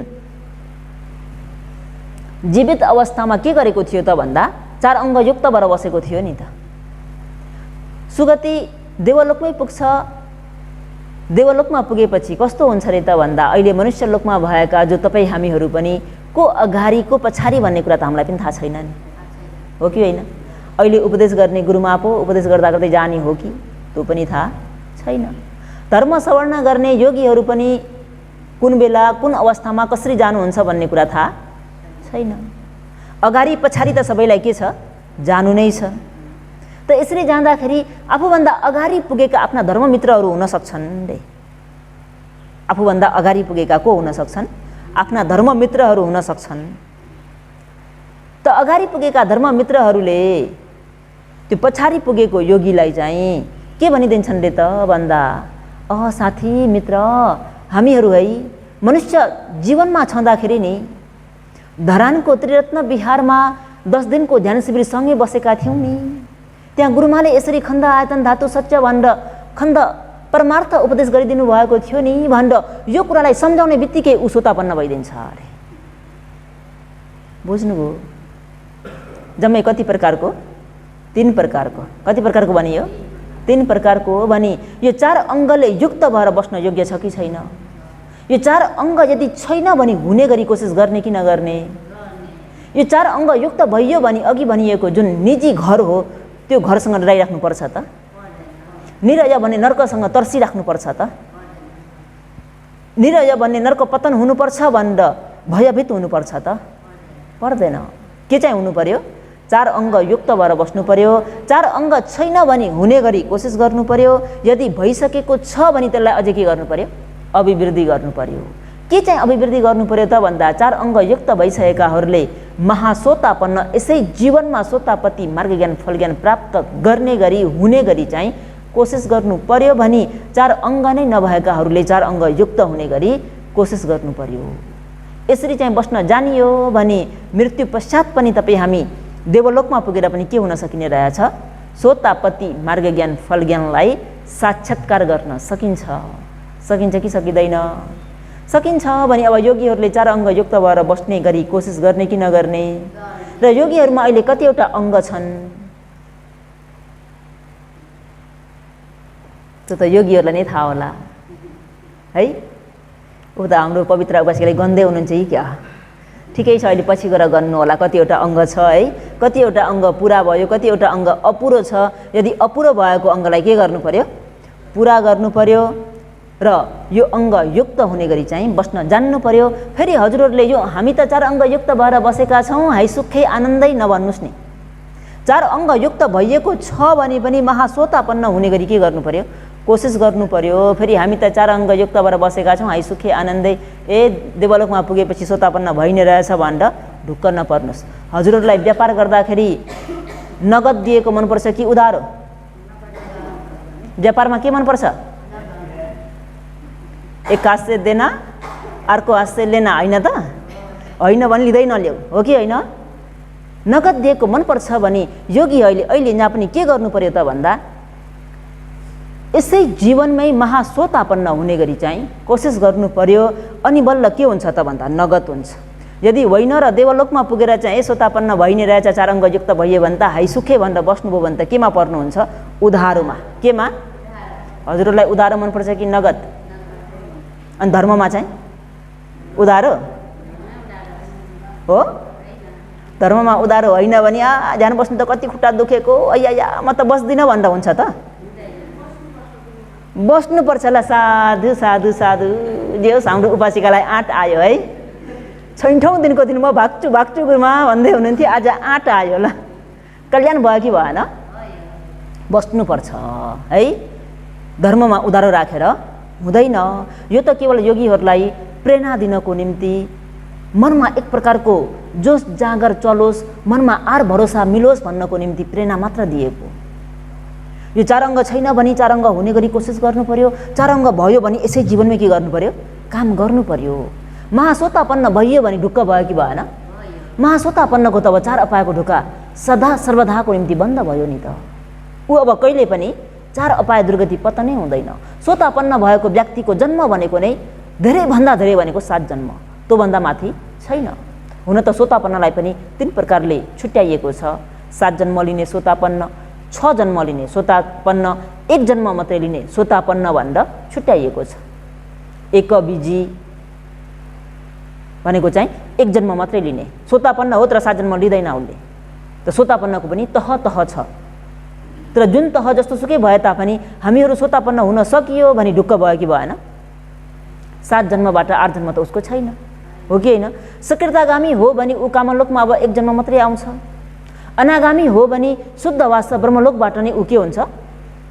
जीवित अवस्थामा के गरेको थियो त भन्दा 4 अङ्ग युक्त भएर बसेको थियो नि त। सुगति देवलोकमै पुग्छ। देवलोकमा पुगेपछि कस्तो हुन्छ रे त भन्दा अहिले मनुष्य लोकमा भएका जो तपाईँ हामीहरू पनि को अगाडि को पछाडि भन्ने कुरा त हामीलाई पनि थाहा छैन नि, हो कि होइन? अहिले उपदेश गर्ने गुरुमा पो उपदेश गर्दा गर्दै जाने हो कि त्यो पनि थाहा छैन। धर्म सवर्ण गर्ने योगीहरू पनि कुन बेला कुन अवस्थामा कसरी जानुहुन्छ भन्ने कुरा थाहा छैन। अगाडि पछाडि त सबैलाई के छ, जानु नै छ। त यसरी जाँदाखेरि आफूभन्दा अगाडि पुगेका आफ्ना धर्ममित्रहरू हुन सक्छन् रे। आफूभन्दा अगाडि पुगेका को हुन सक्छन्, आफ्ना धर्ममित्रहरू हुन सक्छन्। त अगाडि पुगेका धर्ममित्रहरूले त्यो पछाडि पुगेको योगीलाई चाहिँ के भनिदिन्छन् रे त भन्दा, साथी मित्र, हामीहरू है मनुष्य जीवनमा छँदाखेरि नि धरानको त्रिरत्न विहारमा 10 दिनको ध्यान शिविर सँगै बसेका थियौँ नि। त्यहाँ गुरुमाले यसरी खण्ड आयतन धातु सत्य भनेर खण्ड परमार्थ उपदेश गरिदिनु भएको थियो नि भनेर यो कुरालाई सम्झाउने बित्तिकै ऊ सोतापन्न भइदिन्छ अरे। बुझ्नुभयो? जम्मै कति प्रकारको? 3 प्रकारको। कति प्रकारको भनियो? 3 प्रकारको। भने यो 4 अङ्गले युक्त भएर बस्न योग्य छ कि छैन? यो 4 अङ्ग यदि छैन भने हुने गरी कोसिस गर्ने कि नगर्ने? यो 4 अङ्ग युक्त भइयो भने अघि भनिएको जुन निजी घर हो त्यो घरसँग डराइराख्नुपर्छ त? निरय भन्ने नर्कसँग तर्सिराख्नुपर्छ त? निरय भन्ने नर्क पतन हुनुपर्छ भनेर भयभीत हुनुपर्छ त? पर्दैन। के चाहिँ हुनु पर्यो? 4 अङ्ग युक्त भएर बस्नु पर्यो। 4 अङ्ग छैन भने हुने गरी कोसिस गर्नु पर्यो। यदि भइसकेको छ भने त्यसलाई अझै के गर्नु पर्यो? अभिवृद्धि गर्नु पर्यो। के चाहिँ अभिवृद्धि गर्नु पर्यो त भन्दा 4 अङ्ग युक्त भइसकेकाहरूले महासोतापन्न यसै जीवनमा सोतापति मार्ग ज्ञान फल ज्ञान प्राप्त गर्ने गरी हुने गरी चाहिँ कोसिस गर्नु पर्यो। भने 4 अङ्ग नै नभएकाहरूले 4 अङ्ग युक्त हुने गरी कोसिस गर्नु पर्यो। यसरी चाहिँ बस्न जानियो भने मृत्यु पश्चात पनि तपाईँ हामी देवलोकमा पुगेर पनि के हुन सकिने रहेछ? सोतापति मार्ग ज्ञान फल ज्ञानलाई साक्षात्कार गर्न सकिन्छ। सकिन्छ कि सकिँदैन? सकिन्छ। भने अब योगीहरूले 4 अङ्ग युक्त भएर बस्ने गरी कोसिस गर्ने कि नगर्ने? र योगीहरूमा अहिले कतिवटा अङ्ग छन्? त्यो त योगीहरूलाई नै थाहा होला है। ऊ त हाम्रो पवित्र उपासकले गन्दै हुनुहुन्छ कि क्या? ठिकै छ, अहिले पछि गएर गर्नु होला। कतिवटा अङ्ग छ है, कतिवटा अङ्ग पुरा भयो, कतिवटा अङ्ग अपुरो छ। यदि अपुरो भएको अङ्गलाई के गर्नु पर्यो? पुरा गर्नु पर्यो र यो अङ्ग युक्त हुने गरी चाहिँ बस्न जान्नु पर्यो। फेरि हजुरहरूले यो हामी त 4 अङ्ग युक्त भएर बसेका छौँ, हाई सुखै आनन्दै नभन्नुहोस् नि। 4 अङ्ग युक्त भइएको छ भने पनि महासोतापन्न हुने गरी के गर्नु पर्यो? कोसिस गर्नु पर्यो। फेरि हामी त 4 अङ्ग युक्त भएर बसेका छौँ, हाई सुखै आनन्दै देवलोकमा पुगेपछि सोतापन्न भइ नै रहेछ भनेर ढुक्क नपर्नुहोस्। हजुरहरूलाई व्यापार गर्दाखेरि नगद दिएको मनपर्छ कि उधार? व्यापारमा के मनपर्छ? एक हात से देना अर्को हात से लेना, होइन त? होइन भने लिँदै नल्याऊ, हो कि होइन? नगद दिएको मनपर्छ भने योगी अहिले यहाँ पनि के गर्नु पर्यो त भन्दा यसै जीवनमै महासोतापन्न हुने गरी चाहिँ कोसिस गर्नु पर्यो। अनि बल्ल के हुन्छ त भन्दा नगद हुन्छ। यदि होइन र देवलोकमा पुगेर चाहिँ सोतापन्न भइ नै रहेछ, 4 अङ्गयुक्त भइयो भने त हाइसुखे भनेर बस्नुभयो भने त केमा पर्नुहुन्छ? उधारोमा। केमा? हजुरहरूलाई उधारो मनपर्छ कि नगद? अनि धर्ममा चाहिँ उधारो हो? धर्ममा उधारो होइन भने ध्यान बस्नु त कति खुट्टा दुखेको, अय्या म त बस्दिनँ भनेर हुन्छ त? बस्नुपर्छ ल। साधु साधु साधु। जे होस् हाम्रो उपासिकालाई आँट आयो है। 6औं दिनको दिन म भाग्छु भाग्छु गुरुमा भन्दै हुनुहुन्थ्यो, आज आँट आयो ल। कल्याण भयो कि भएन? बस्नुपर्छ है। धर्ममा उधारो राखेर हुँदैन। यो त केवल योगीहरूलाई प्रेरणा दिनको निम्ति, मनमा एक प्रकारको जोस जागर चलोस्, मनमा आर भरोसा मिलोस् भन्नको निम्ति प्रेरणा मात्र दिएको। यो 4 अङ्ग छैन भने 4 अङ्ग हुने गरी कोसिस गर्नु पर्यो। 4 अङ्ग भयो भने यसै जीवनमै के गर्नु पर्यो? काम गर्नु पर्यो। महासोतापन्न भइयो भने ढुक्क भयो कि भएन? महासोतापन्नको त अब 4 अपायको ढोका सदा सर्वदाको निम्ति बन्द भयो नि त। ऊ अब कहिले पनि 4 अपाय दुर्गति पतनै हुँदैन। सोतापन्न भएको व्यक्तिको जन्म भनेको नै धेरैभन्दा धेरै भनेको 7 जन्म, त्योभन्दा माथि छैन। हुन त सोतापन्नलाई पनि 3 प्रकारले छुट्याइएको छ। 7 जन्म लिने सोतापन्न, 6 जन्म लिने सोतापन्न, 1 जन्म मात्रै लिने सोतापन्न भनेर छुट्याइएको छ। एकबीजी भनेको चाहिँ 1 जन्म मात्रै लिने सोतापन्न हो, तर 7 जन्म लिँदैन उसले। त सोतापन्नको पनि तह तह छ। तर जुन तह जस्तो सुकै भए तापनि हामीहरू सोतापन्न हुन सकियो भने ढुक्क भयो कि भएन? 7 जन्मबाट 8 जन्म त उसको छैन, हो कि होइन? सकृतागामी हो भने ऊ कामलोकमा अब 1 जन्म मात्रै आउँछ। अनागामी हो भने शुद्ध वास ब्रह्मलोकबाट नै ऊ के हुन्छ?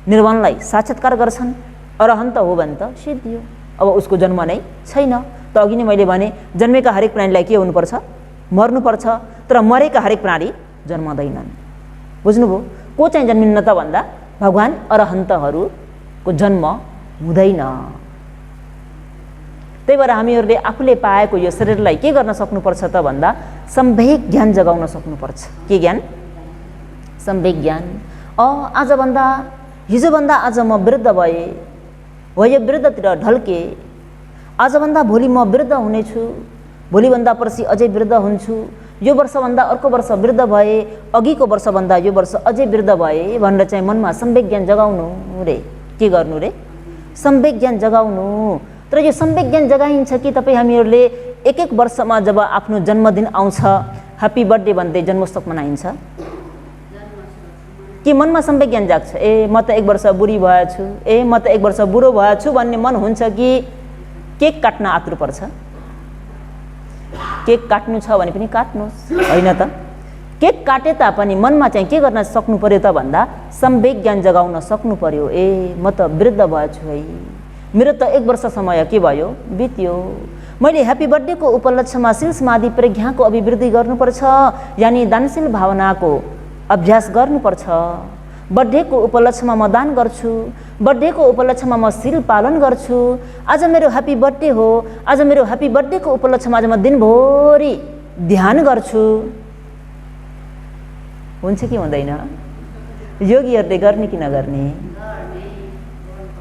निर्वाणलाई साक्षात्कार गर्छन्। अरहन्त हो भने त सिद्धियो, अब उसको जन्म नै छैन। त अघि नै मैले भने जन्मेका हरेक प्राणीलाई के हुनुपर्छ? मर्नुपर्छ। तर मरेका हरेक प्राणी जन्मदैनन्। बुझ्नुभयो? को चाहिँ जन्मिन्न त भन्दा भगवान अरहन्तहरूको जन्म हुँदैन। त्यही भएर हामीहरूले आफूले पाएको यो शरीरलाई के गर्न सक्नुपर्छ त भन्दा सम्वेक ज्ञान जगाउन सक्नुपर्छ। के ज्ञान? सम्वेक ज्ञान। आजभन्दा हिजोभन्दा आज म वृद्ध भएँ, हो यो वृद्धतिर ढल्के। आजभन्दा भोलि म वृद्ध हुनेछु, भोलिभन्दा पर्सि अझै वृद्ध हुन्छु। यो वर्षभन्दा अर्को वर्ष वृद्ध भए, अघिको वर्षभन्दा यो वर्ष अझै वृद्ध भए भनेर चाहिँ मनमा सम्वेक ज्ञान जगाउनु रे। के गर्नु रे? सम्वेक ज्ञान जगाउनु। तर यो सम्वेक ज्ञान जगाइन्छ कि तपाईँ हामीहरूले 1-1 वर्षमा जब आफ्नो जन्मदिन आउँछ ह्याप्पी बर्थडे भन्दै जन्मोत्सव मनाइन्छ कि मनमा सम्वेक ज्ञान जाग्छ? ए म त 1 वर्ष बुढी भएछु, ए म त 1 वर्ष बुढो भएछु भन्ने मन हुन्छ कि केक काट्न आतुर पर्छ? केक काट्नु छ भने पनि काट्नुहोस्, होइन त? केक काटे तापनि मनमा चाहिँ के गर्न सक्नु पर्यो त भन्दा सम्वेक ज्ञान जगाउन सक्नु पर्यो। ए म त वृद्ध भएछु है, मेरो त 1 वर्ष समय के भयो? बित्यो। मैले ह्याप्पी बर्थडेको उपलक्ष्यमा शील समाधि प्रज्ञाको अभिवृद्धि गर्नुपर्छ, यानि दानशील भावनाको अभ्यास गर्नुपर्छ। बर्थडेको उपलक्ष्यमा म दान गर्छु, बर्थडेको उपलक्ष्यमा म शील पालन गर्छु। आज मेरो ह्याप्पी बर्थडे हो, आज मेरो ह्याप्पी बर्थडेको उपलक्ष्यमा आज म दिनभरि ध्यान गर्छु। हुन्छ कि हुँदैन? योगीहरूले गर्ने कि नगर्ने?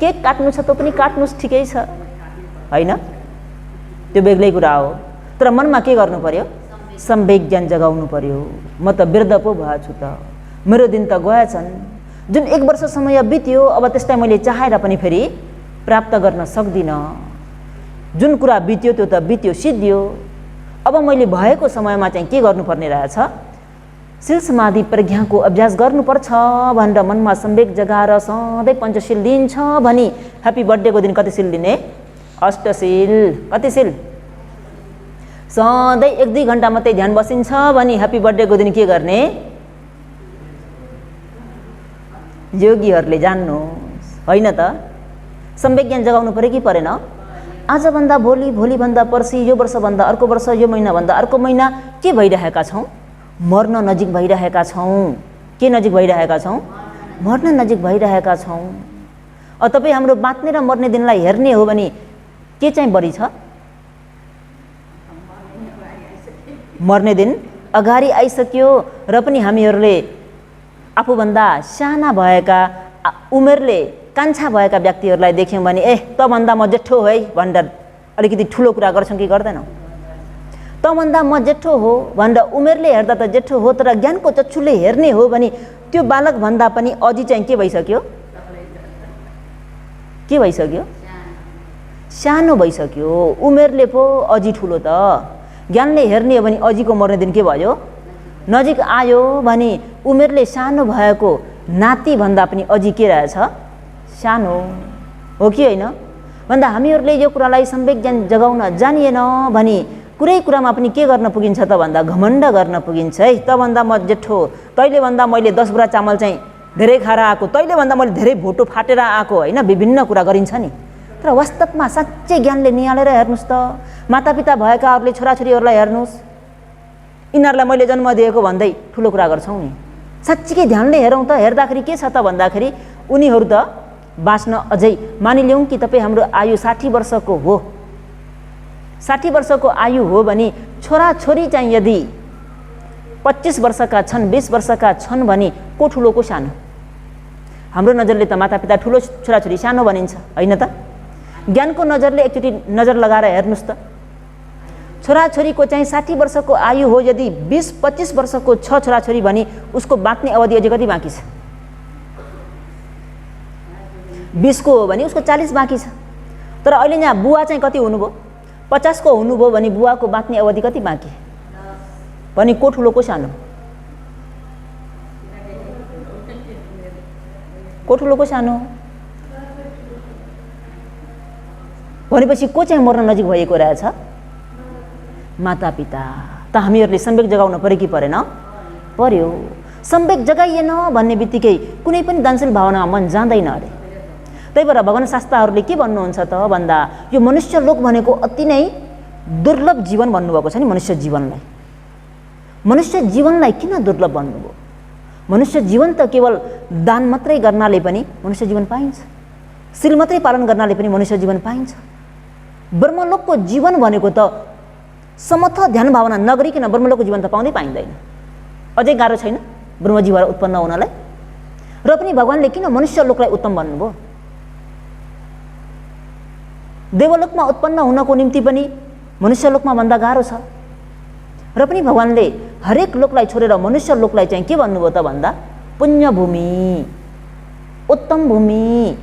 केक काट्नु छ त पनि काट्नुहोस्, ठिकै छ, होइन? त्यो बेग्लै कुरा हो। तर मनमा के गर्नु पर्यो? सम्वेक ज्ञान जगाउनु पर्यो। म त वृद्ध पो भएछु त, मेरो दिन त गएछन्। जुन 1 वर्ष समय बित्यो, अब त्यसलाई मैले चाहेर पनि फेरि प्राप्त गर्न सक्दिनँ। जुन कुरा बित्यो त्यो त बित्यो, सिद्धियो। अब मैले भएको समयमा चाहिँ के गर्नुपर्ने रहेछ? शील समाधि प्रज्ञाको अभ्यास गर्नुपर्छ भनेर मनमा सम्वेक जगाएर सधैँ पञ्चशील लिन्छ भनी ह्याप्पी बर्थडेको दिन कति शील लिने? अष्टशील। कति शील? सधैँ 1-2 घन्टा मात्रै ध्यान बसिन्छ भनी ह्याप्पी बर्थडेको दिन के गर्ने? योगीहरूले जान्नुहोस्, होइन त? सम्वेक ज्ञान जगाउनु पर्यो कि परेन? आजभन्दा भोलि, भोलिभन्दा पर्सि, यो वर्षभन्दा अर्को वर्ष, यो महिनाभन्दा अर्को महिना के भइरहेका छौँ? मर्न नजिक भइरहेका छौँ। के नजिक भइरहेका छौँ? मर्न नजिक भइरहेका छौँ। तपाईँ हाम्रो बाँच्ने र मर्ने दिनलाई हेर्ने हो भने के चाहिँ बढी छ? मर्ने दिन अगाडि आइसक्यो र पनि हामीहरूले आफूभन्दा साना भएका, उमेरले कान्छा भएका व्यक्तिहरूलाई देख्यौँ भने ए तँभन्दा म जेठो है भनेर अलिकति ठुलो कुरा गर्छौँ कि गर्दैनौँ? तँभन्दा म जेठो हो भनेर उमेरले हेर्दा त जेठो हो, तर ज्ञानको चक्षुले हेर्ने हो भने त्यो बालकभन्दा पनि अझै चाहिँ के भइसक्यो? के भइसक्यो? सानो भइसक्यो। उमेरले पो अझै ठुलो त। ज्ञानले हेर्ने हो भने अझैको मर्ने दिन के भयो? नजिक आयो भने उमेरले सानो भएको नातिभन्दा पनि अझै के रहेछ? सानो हो कि होइन? भन्दा हामीहरूले यो कुरालाई सम्वेक ज्ञान जगाउन जानिएन भने कुनै कुरामा पनि के गर्न पुगिन्छ त भन्दा घमण्ड गर्न पुगिन्छ। है तँभन्दा म जेठो, तैँले भन्दा मैले 10 बोरा चामल चाहिँ धेरै खाएर आएको, तैँले भन्दा मैले धेरै भोटो फाटेर आएको, होइन, विभिन्न कुरा गरिन्छ नि। तर वास्तवमा साँच्चै ज्ञानले निहालेर हेर्नुहोस् त, मातापिता भएकाहरूले छोराछोरीहरूलाई हेर्नुहोस्, यिनीहरूलाई मैले जन्म दिएको भन्दै ठुलो कुरा गर्छौँ नि। साँच्चीकै ध्यानले हेरौँ त, हेर्दाखेरि के छ त भन्दाखेरि उनीहरू त बाँच्न अझै, मानिलिउँ कि तपाईँ हाम्रो आयु 60 वर्षको हो, 60 वर्षको आयु हो भने छोराछोरी चाहिँ यदि 25 वर्षका छन्, 20 वर्षका छन् भने को ठुलो को सानो? हाम्रो नजरले त मातापिता ठुलो, छोराछोरी सानो भनिन्छ, होइन त? ज्ञानको नजरले एकचोटि नजर लगाएर हेर्नुहोस् त, छोराछोरीको चाहिँ 60 वर्षको आयु हो यदि 20-25 वर्षको छ छोराछोरी भने उसको बाँच्ने अवधि अझै कति बाँकी छ? 20 को हो भने उसको 40 बाँकी छ। तर अहिले यहाँ बुवा चाहिँ कति हुनुभयो? 50 को हुनुभयो भने बुवाको बाँच्ने अवधि कति बाँकी? भने को ठुलो को सानो? को ठुलो को सानो? भनेपछि को चाहिँ मर्न नजिक भएको रहेछ? मातापिता। त हामीहरूले सम्वेक जगाउन पर्यो कि परेन? पर्यो। सम्वेक जगाइएन भन्ने बित्तिकै कुनै पनि दानशील भावनामा मन जाँदैन अरे। त्यही भएर भगवान शास्त्रहरूले के भन्नुहुन्छ त भन्दा यो मनुष्य लोक भनेको अति नै दुर्लभ जीवन भन्नुभएको छ नि। मनुष्य जीवनलाई, मनुष्य जीवनलाई किन दुर्लभ भन्नुभयो? मनुष्य जीवन त केवल दान मात्रै गर्नाले पनि मनुष्य जीवन पाइन्छ, शील मात्रै पालन गर्नाले पनि मनुष्य जीवन पाइन्छ। ब्रह्मलोकको जीवन भनेको त समथ ध्यान भावना नगरिकन ब्रह्मलोकको जीवन त पाउँदै पाइँदैन। अझै गाह्रो छैन ब्रह्मजीवहरू उत्पन्न हुनलाई? र पनि भगवानले किन मनुष्य लोकलाई उत्तम भन्नुभयो? देवलोकमा उत्पन्न हुनको निम्ति पनि मनुष्य लोकमा भन्दा गाह्रो छ, र पनि भगवानले हरेक लोकलाई छोडेर मनुष्य लोकलाई चाहिँ के भन्नुभयो त भन्दा पुण्य भूमि, उत्तम भूमि,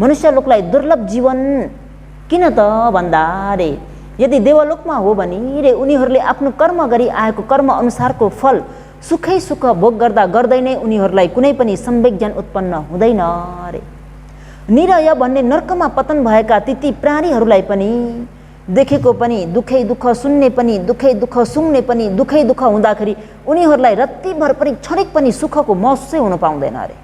मनुष्य लोकलाई दुर्लभ जीवन। किन त भन्दा रे यदि देवलोकमा हो भने रे उनीहरूले आफ्नो कर्म गरी आएको कर्म अनुसारको फल सुखै सुख भोग गर्दा गर्दै नै उनीहरूलाई कुनै पनि सम्वेक ज्ञान उत्पन्न हुँदैन रे। निरय भन्ने नर्कमा पतन भएका ती प्राणीहरूलाई पनि देखेको पनि दुखै दुःख, सुन्ने पनि दुखै दुःख, सुन्ने पनि दुखै दुःख हुँदाखेरि उनीहरूलाई रत्तिभर पनि क्षणिक पनि सुखको महसुसै हुन पाउँदैन अरे।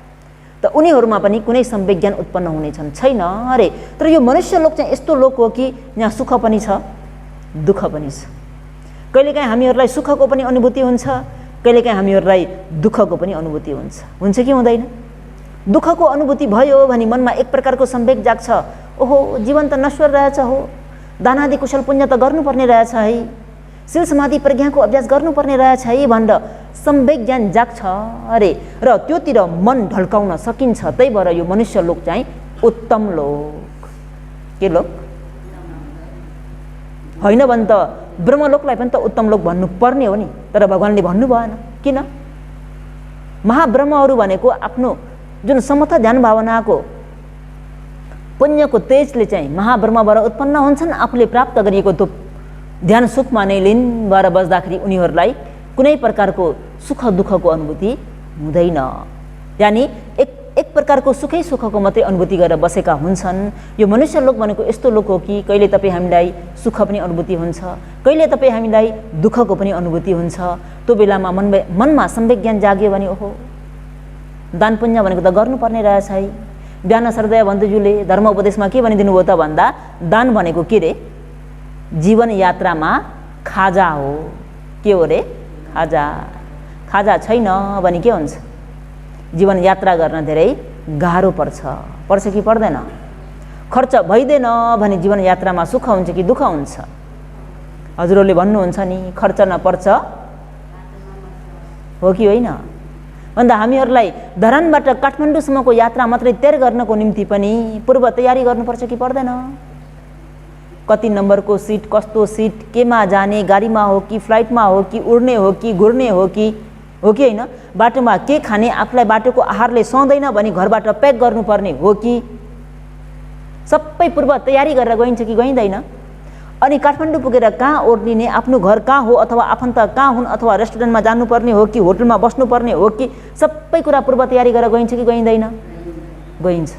त उनीहरूमा पनि कुनै सम्वेक ज्ञान उत्पन्न हुनेछन् छैन अरे। तर यो मनुष्य लोक चाहिँ यस्तो लोक हो कि यहाँ सुख पनि छ, दुःख पनि छ। कहिलेकाहीँ हामीहरूलाई सुखको पनि अनुभूति हुन्छ, कहिलेकाहीँ हामीहरूलाई दुःखको पनि अनुभूति हुन्छ कि हुँदैन? दुःखको अनुभूति भयो भने मनमा एक प्रकारको सम्वेक जाग्छ, ओहो जीवन त नश्वर रहेछ हो, दानादि कुशल पुण्य त गर्नुपर्ने रहेछ है, शील समाधि प्रज्ञाको अभ्यास गर्नुपर्ने रहेछ है भनेर सम्वेक ज्ञान जाग्छ अरे। र त्योतिर मन ढल्काउन सकिन्छ। त्यही भएर यो मनुष्य लोक चाहिँ उत्तम लोक। के लोक होइन भने त ब्रह्मलोकलाई पनि त उत्तम लोक भन्नुपर्ने हो नि। तर भगवानले भन्नु भएन। किन? महाब्रह्महरू भनेको आफ्नो जुन समर्थ ध्यान भावनाको पुण्यको तेजले चाहिँ महाब्रह्मबाट उत्पन्न हुन्छन्। आफूले प्राप्त गरिएको त्यो ध्यान सुखमा नै लीन भएर बस्दाखेरि उनीहरूलाई कुनै प्रकारको सुख दुःखको अनुभूति हुँदैन। यानि एक प्रकारको सुखै सुखको मात्रै अनुभूति गरेर बसेका हुन्छन्। यो मनुष्य लोक भनेको यस्तो लोक हो कि कहिले तपाईँ हामीलाई सुख पनि अनुभूति हुन्छ, कहिले तपाईँ हामीलाई दुःखको पनि अनुभूति हुन्छ। त्यो बेलामा मनमा सम्वेक ज्ञान जाग्यो भने ओहो दान पुण्य भनेको त गर्नुपर्ने रहेछ है। बिहान सरदय बन्धुज्यूले धर्म उपदेशमा के भनिदिनु भयो त भन्दा दान भनेको के रे? जीवन यात्रामा खाजा हो। के हो रे? खाजा। खाजा छैन भने के हुन्छ? जीवन यात्रा गर्न धेरै गाह्रो पर्छ कि पर्दैन? खर्च भइदिएन भने जीवन यात्रामा सुख हुन्छ कि दुःख हुन्छ? हजुरहरूले भन्नुहुन्छ नि खर्च नपर्छ हो कि होइन? भन्दा हामीहरूलाई धरानबाट काठमाडौँसम्मको यात्रा मात्रै तयार गर्नको निम्ति पनि पूर्व तयारी गर्नुपर्छ कि पर्दैन? कति नम्बरको सिट, कस्तो सिट, केमा जाने, गाडीमा हो कि फ्लाइटमा हो कि उड्ने हो कि घुर्ने हो कि होइन, बाटोमा के खाने, आफूलाई बाटोको आहारले सुहाउँदैन भने घरबाट प्याक गर्नुपर्ने हो कि, सबै पूर्व तयारी गरेर गइन्छ कि गइँदैन। अनि काठमाडौँ पुगेर कहाँ ओर्लिने, आफ्नो घर कहाँ हो अथवा आफन्त कहाँ हुन् अथवा रेस्टुरेन्टमा जानुपर्ने हो कि होटलमा बस्नुपर्ने हो कि, सबै कुरा पूर्व तयारी गरेर गइन्छ कि गइँदैन? गइन्छ।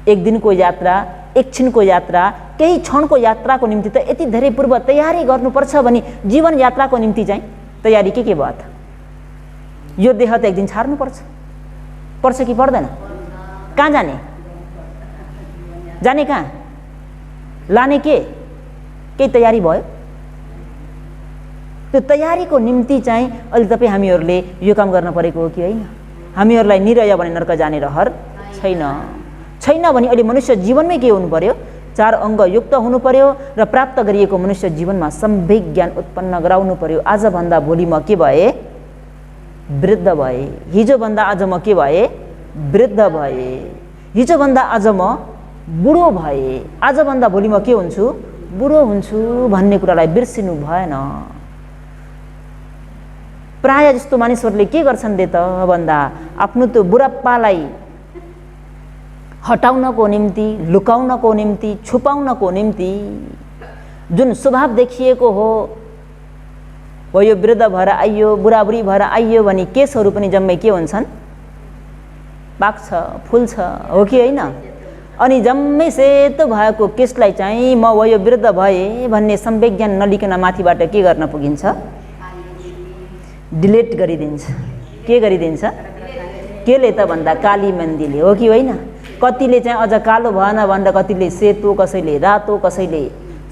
एक दिनको यात्रा, एकछिनको यात्रा, केही क्षणको यात्राको निम्ति त यति धेरै पूर्व तयारी गर्नुपर्छ भने जीवन यात्राको निम्ति चाहिँ तयारी के भयो त? यो देह त एक दिन पर्छ कि पर्दैन? कहाँ जाने? जाने कहाँ? लाने के? केही तयारी भयो? त्यो तयारीको निम्ति चाहिँ अहिले तपाईँ हामीहरूले यो काम गर्न परेको हो कि होइन? हामीहरूलाई निरय भने नर्क जाने रहर छैन भने अहिले मनुष्य जीवनमै के हुनु पर्यो? 4 अङ्ग युक्त हुनु पर्यो र प्राप्त गरिएको मनुष्य जीवनमा सम्वेक ज्ञान उत्पन्न गराउनु पर्यो। आजभन्दा भोलि म के भए? वृद्ध भए। हिजोभन्दा आज म के भए? वृद्ध भए। हिजोभन्दा आज म बुढो भए। आजभन्दा भोलि म के हुन्छु? बुढो हुन्छु भन्ने कुरालाई बिर्सिनु भएन। प्राय जस्तो मानिसहरूले के गर्छन् त भन्दा आफ्नो त्यो बुढाप्पालाई हटाउनको निम्ति, लुकाउनको निम्ति, छुपाउनको निम्ति जुन स्वभाव देखिएको हो यो वृद्ध भएर आइयो, बुढाबुढी भएर आइयो भने केसहरू पनि जम्मै के हुन्छन्? पाक्छ, फुल्छ, हो कि होइन? अनि जम्मै सेतो भएको केसलाई चाहिँ म यो वृद्ध भए भन्ने सम्वेक ज्ञान नलिकन माथिबाट के गर्न पुगिन्छ? डिलिट गरिदिन्छ। के गरिदिन्छ? केले त भन्दा काली मेहन्दीले, हो कि होइन? कतिले चाहिँ अझ कालो भएन भनेर कतिले सेतो, कसैले रातो, कसैले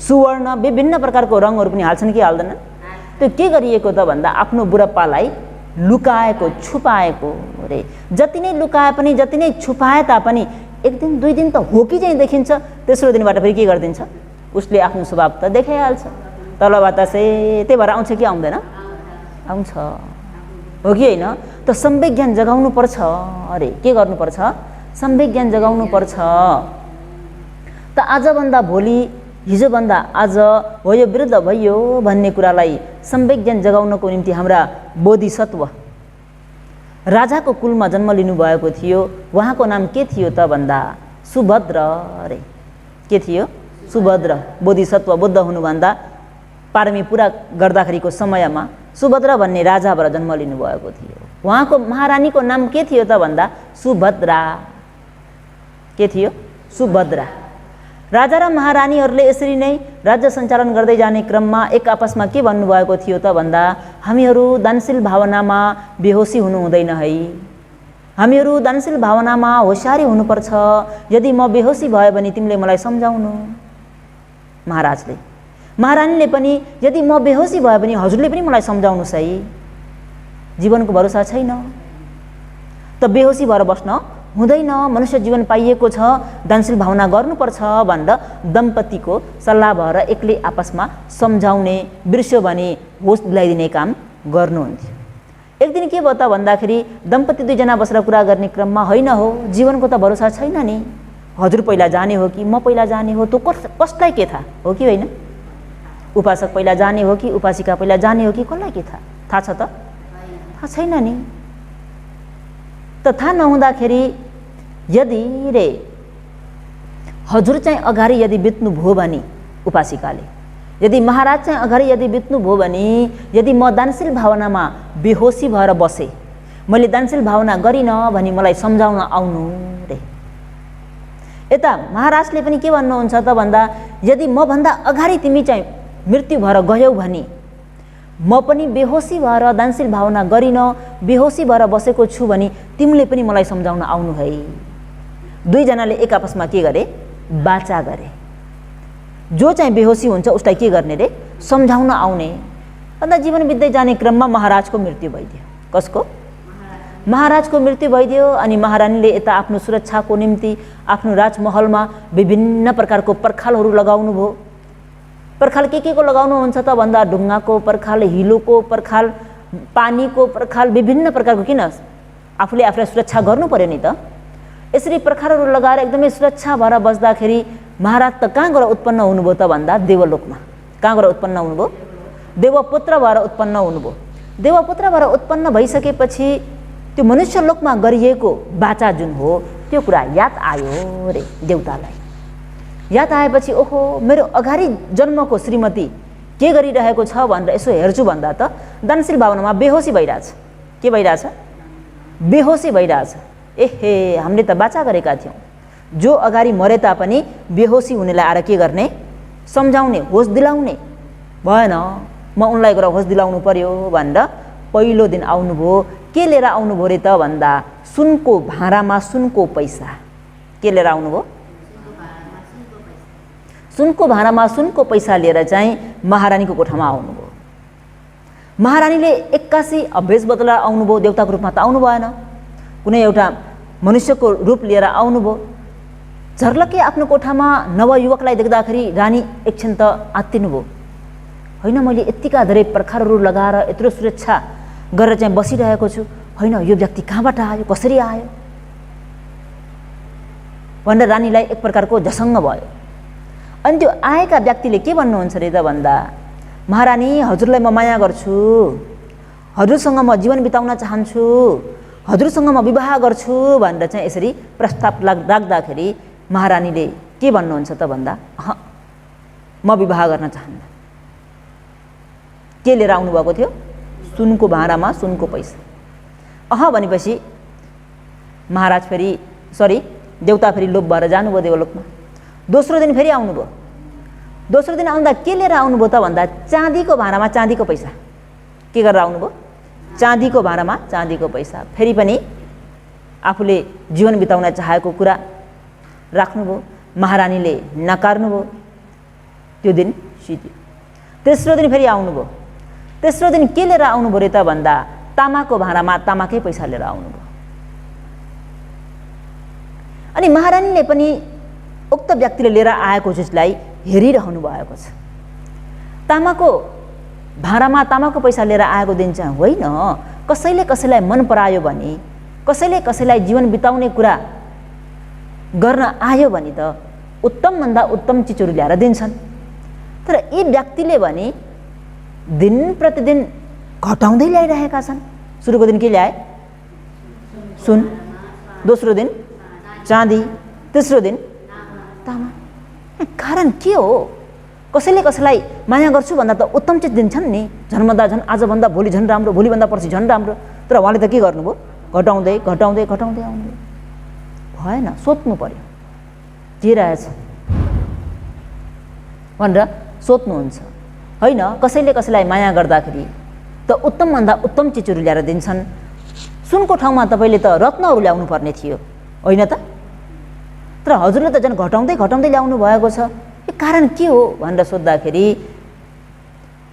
सुवर्ण, विभिन्न प्रकारको रङहरू पनि हाल्छन् कि हाल्दैन? त्यो के गरिएको त भन्दा आफ्नो बुढाप्पालाई लुकाएको, छुपाएको रे। जति नै लुकाए पनि, जति नै छुपाए तापनि एक दिन 2 दिन त हो कि चाहिँ देखिन्छ। तेस्रो दिनबाट फेरि के गरिदिन्छ? उसले आफ्नो स्वभाव त देखाइहाल्छ। तलबाट सेतै भएर आउँछ कि आउँदैन? आउँछ, हो कि होइन? त सम्वेक ज्ञान जगाउनु पर्छ अरे। के गर्नुपर्छ? सम्वेक ज्ञान जगाउनु पर्छ। त आजभन्दा भोलि, हिजोभन्दा आज हो यो वृद्ध भइयो भन्ने कुरालाई सम्वेक ज्ञान जगाउनको निम्ति हाम्रा बोधिसत्व राजाको कुलमा जन्म लिनुभएको थियो। उहाँको नाम के थियो त भन्दा सुभद्र अरे। के थियो? सुभद्र। बोधिसत्व बुद्ध हुनुभन्दा पारमी पुरा गर्दाखेरिको समयमा सुभद्र भन्ने राजाबाट जन्म लिनुभएको थियो। उहाँको महारानीको नाम के थियो त भन्दा सुभद्रा। के थियो? सुभद्रा। राजा र महारानीहरूले यसरी नै राज्य सञ्चालन गर्दै जाने क्रममा एक आपसमा के भन्नुभएको थियो त भन्दा हामीहरू दानशील भावनामा बेहोसी हुनु हुँदैन है, हामीहरू दानशील भावनामा होशियारी हुनुपर्छ। यदि म बेहोसी भयो भने तिमीले मलाई सम्झाउनु। महाराजले, महारानीले पनि यदि म बेहोसी भयो भने हजुरले पनि मलाई सम्झाउनुहोस् है, जीवनको भरोसा छैन त बेहोसी भएर बस्न हुँदैन। मनुष्य जीवन पाइएको छ, दानशील भावना गर्नुपर्छ भनेर दम्पतिको सल्लाह भएर एक्लै आपसमा सम्झाउने, बिर्स्यो भने होस दिलाइदिने काम गर्नुहुन्थ्यो। एक दिन के भयो त भन्दाखेरि दम्पति 2 जना बसेर कुरा गर्ने क्रममा होइन हो जीवनको त भरोसा छैन नि, हजुर पहिला जाने हो कि म पहिला जाने हो, त्यो कसलाई के थाहा, हो कि होइन? उपासक पहिला जाने हो कि उपासिका पहिला जाने हो कि कसलाई के थाहा छ त? थाहा छैन नि। त थाहा नहुँदाखेरि यदि रे हजुर चाहिँ अगाडि यदि बित्नु भयो भने उपासिकाले, यदि महाराज चाहिँ अगाडि यदि बित्नु भयो भने यदि म दानशील भावनामा बेहोसी भएर बसेँ, मैले दानशील भावना गरिनँ भने मलाई सम्झाउन आउनु रे। यता महाराजले पनि के भन्नुहुन्छ त भन्दा यदि म भन्दा अगाडि तिमी चाहिँ मृत्यु भएर गयौ भने म पनि बेहोसी भएर दानशील भावना गरिनँ, बेहोसी भएर बसेको छु भने तिमीले पनि मलाई सम्झाउन आउनु है। 2 जनाले एक आपसमा के गरे? बाचा गरे। जो चाहिँ बेहोसी हुन्छ उसलाई के गर्ने रे? सम्झाउन आउने। अन्त जीवन बित्दै जाने क्रममा महाराजको मृत्यु भइदियो। कसको? महाराजको मृत्यु भइदियो। अनि महारानीले यता आफ्नो सुरक्षाको निम्ति आफ्नो राजमहलमा विभिन्न प्रकारको पर्खालहरू लगाउनु भयो। पर्खाल के को लगाउनुहुन्छ त भन्दा ढुङ्गाको पर्खाल, हिलोको पर्खाल, पानीको पर्खाल, विभिन्न प्रकारको। किन? आफूलाई सुरक्षा गर्नु पर्यो नि त। यसरी पर्खालहरू लगाएर एकदमै सुरक्षा भएर बस्दाखेरि महाराज त कहाँ गएर उत्पन्न हुनुभयो त भन्दा देवलोकमा। कहाँ गएर उत्पन्न हुनुभयो? देवपुत्र भएर उत्पन्न हुनुभयो। देवपुत्र भएर उत्पन्न भइसकेपछि त्यो मनुष्य लोकमा गरिएको बाचा जुन हो त्यो कुरा याद आयो रे देवतालाई। याद आएपछि ओहो मेरो अगाडि जन्मको श्रीमती के गरिरहेको छ भनेर यसो हेर्छु भन्दा त दानशील भावनामा बेहोसी भइरहेछ। के भइरहेछ? बेहोसी भइरहेछ। एहे हामीले त बाचा गरेका थियौँ। जो अगाडि मरे तापनि बेहोसी हुनेलाई आएर के गर्ने? सम्झाउने, होस दिलाउने। भएन, म उनलाई गएर होस दिलाउनु पर्यो भनेर पहिलो दिन आउनुभयो। के लिएर आउनुभयो रे त भन्दा सुनको भाँडामा सुनको पैसा। के लिएर आउनुभयो? सुनको भाँडामा सुनको पैसा लिएर चाहिँ महारानीको कोठामा आउनुभयो। महारानीले एक्कासी अभ्यास बदलेर आउनुभयो। देवताको रूपमा त आउनु भएन, कुनै एउटा मनुष्यको रूप लिएर आउनुभयो। झर्लके आफ्नो कोठामा नवयुवकलाई देख्दाखेरि रानी एकछिन त आत्तिनुभयो। होइन मैले यत्तिका धेरै पर्खालहरू लगाएर यत्रो सुरक्षा गरेर चाहिँ बसिरहेको छु, होइन यो व्यक्ति कहाँबाट आयो, कसरी आयो भनेर रानीलाई एक प्रकारको झसङ्ग भयो। अनि त्यो आएका व्यक्तिले के भन्नुहुन्छ रे त भन्दा महारानी हजुरलाई म माया गर्छु, हजुरसँग म जीवन बिताउन चाहन्छु, हजुरसँग म विवाह गर्छु भनेर चाहिँ यसरी प्रस्ताव राख्दाखेरि महारानीले के भन्नुहुन्छ त भन्दा म विवाह गर्न चाहन्न। के लिएर आउनुभएको थियो? सुनको भाँडामा सुनको पैसा। भनेपछि महाराज देवता फेरि लोभ भएर जानुभयो देवलोकमा। दोस्रो दिन फेरि आउनुभयो। दोस्रो दिन आउँदा के लिएर आउनुभयो त भन्दा चाँदीको भाँडामा चाँदीको पैसा। के गरेर आउनुभयो? चाँदीको भाँडामा चाँदीको पैसा। फेरि पनि आफूले जीवन बिताउन चाहेको कुरा राख्नुभयो। महारानीले नकार्नुभयो। त्यो दिन सिद्धियो। तेस्रो दिन फेरि आउनुभयो। तेस्रो दिन के लिएर आउनुभयो रे त भन्दा तामाको भाँडामा तामाकै पैसा लिएर आउनुभयो। अनि महारानीले पनि उक्त व्यक्तिले लिएर आएको चिजलाई हेरिरहनु भएको छ। तामाको भाँडामा तामाको पैसा लिएर आएको दिन चाहिँ होइन, कसैले कसैलाई मन परायो भने, कसैले कसैलाई जीवन बिताउने कुरा गर्न आयो भने त उत्तमभन्दा उत्तम चिजहरू ल्याएर दिन्छन्। तर यी व्यक्तिले भने दिन प्रतिदिन घटाउँदै ल्याइरहेका छन्। सुरुको दिन के ल्याए? सुन। दोस्रो दिन चाँदी। तेस्रो दिन तामा। कारण के हो? कसैले कसैलाई माया गर्छु भन्दा त उत्तम चिज दिन्छन् नि। झन्भन्दा झन् आजभन्दा भोलि झन् राम्रो, भोलिभन्दा पर्सि झन् राम्रो। तर उहाँले त के गर्नुभयो? घटाउँदै घटाउँदै घटाउँदै आउनुभयो। भएन, सोध्नु पर्यो के रहेछ भनेर सोध्नुहुन्छ। होइन, कसैले कसैलाई माया गर्दाखेरि त उत्तमभन्दा उत्तम चिजहरू ल्याएर दिन्छन्। सुनको ठाउँमा तपाईँले त रत्नहरू ल्याउनु पर्ने थियो, होइन त? तर हजुरले त झन् घटाउँदै घटाउँदै ल्याउनु भएको छ। यो कारण के हो भनेर सोद्धाखेरि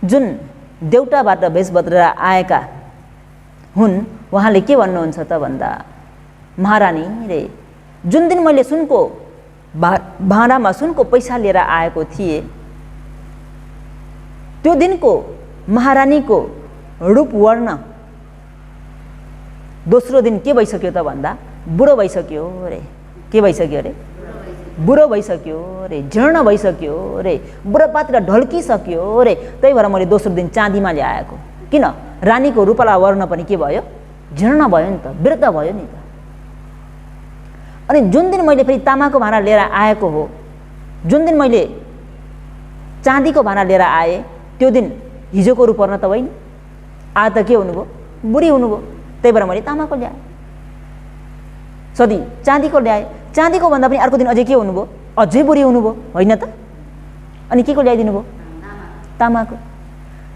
जुन देउटाबाट भेष बदलेर आएका हुन् उहाँले के भन्नुहुन्छ त भन्दा महारानी रे जुन दिन मैले सुनको भाँडामा सुनको पैसा लिएर आएको थिएँ त्यो दिनको महारानीको रूप वर्ण दोस्रो दिन के भइसक्यो त भन्दा बुढो भइसक्यो रे। के भइसक्यो रे? बुढो भइसक्यो रे, जीर्ण भइसक्यो रे, बुढापातिर ढल्किसक्यो रे। त्यही भएर मैले दोस्रो दिन चाँदीमा ल्याएको। किन? रानीको रूपला वर्ण पनि के भयो? जीर्ण भयो नि त, वृद्ध भयो नि त। अनि जुन दिन मैले फेरि तामाको भाँडा लिएर आएको हो, जुन दिन मैले चाँदीको भाँडा लिएर आएँ त्यो दिन हिजोको रूप वर्ण त होइन, आज त के हुनुभयो? बुढी हुनुभयो। त्यही भएर मैले तामाको ल्याएँ। सधी चाँदीको ल्याएँ। चाँदीको भन्दा पनि अर्को दिन अझै के हुनुभयो? अझै बुढी हुनुभयो, होइन त? अनि के को ल्याइदिनु भयो? तामाको।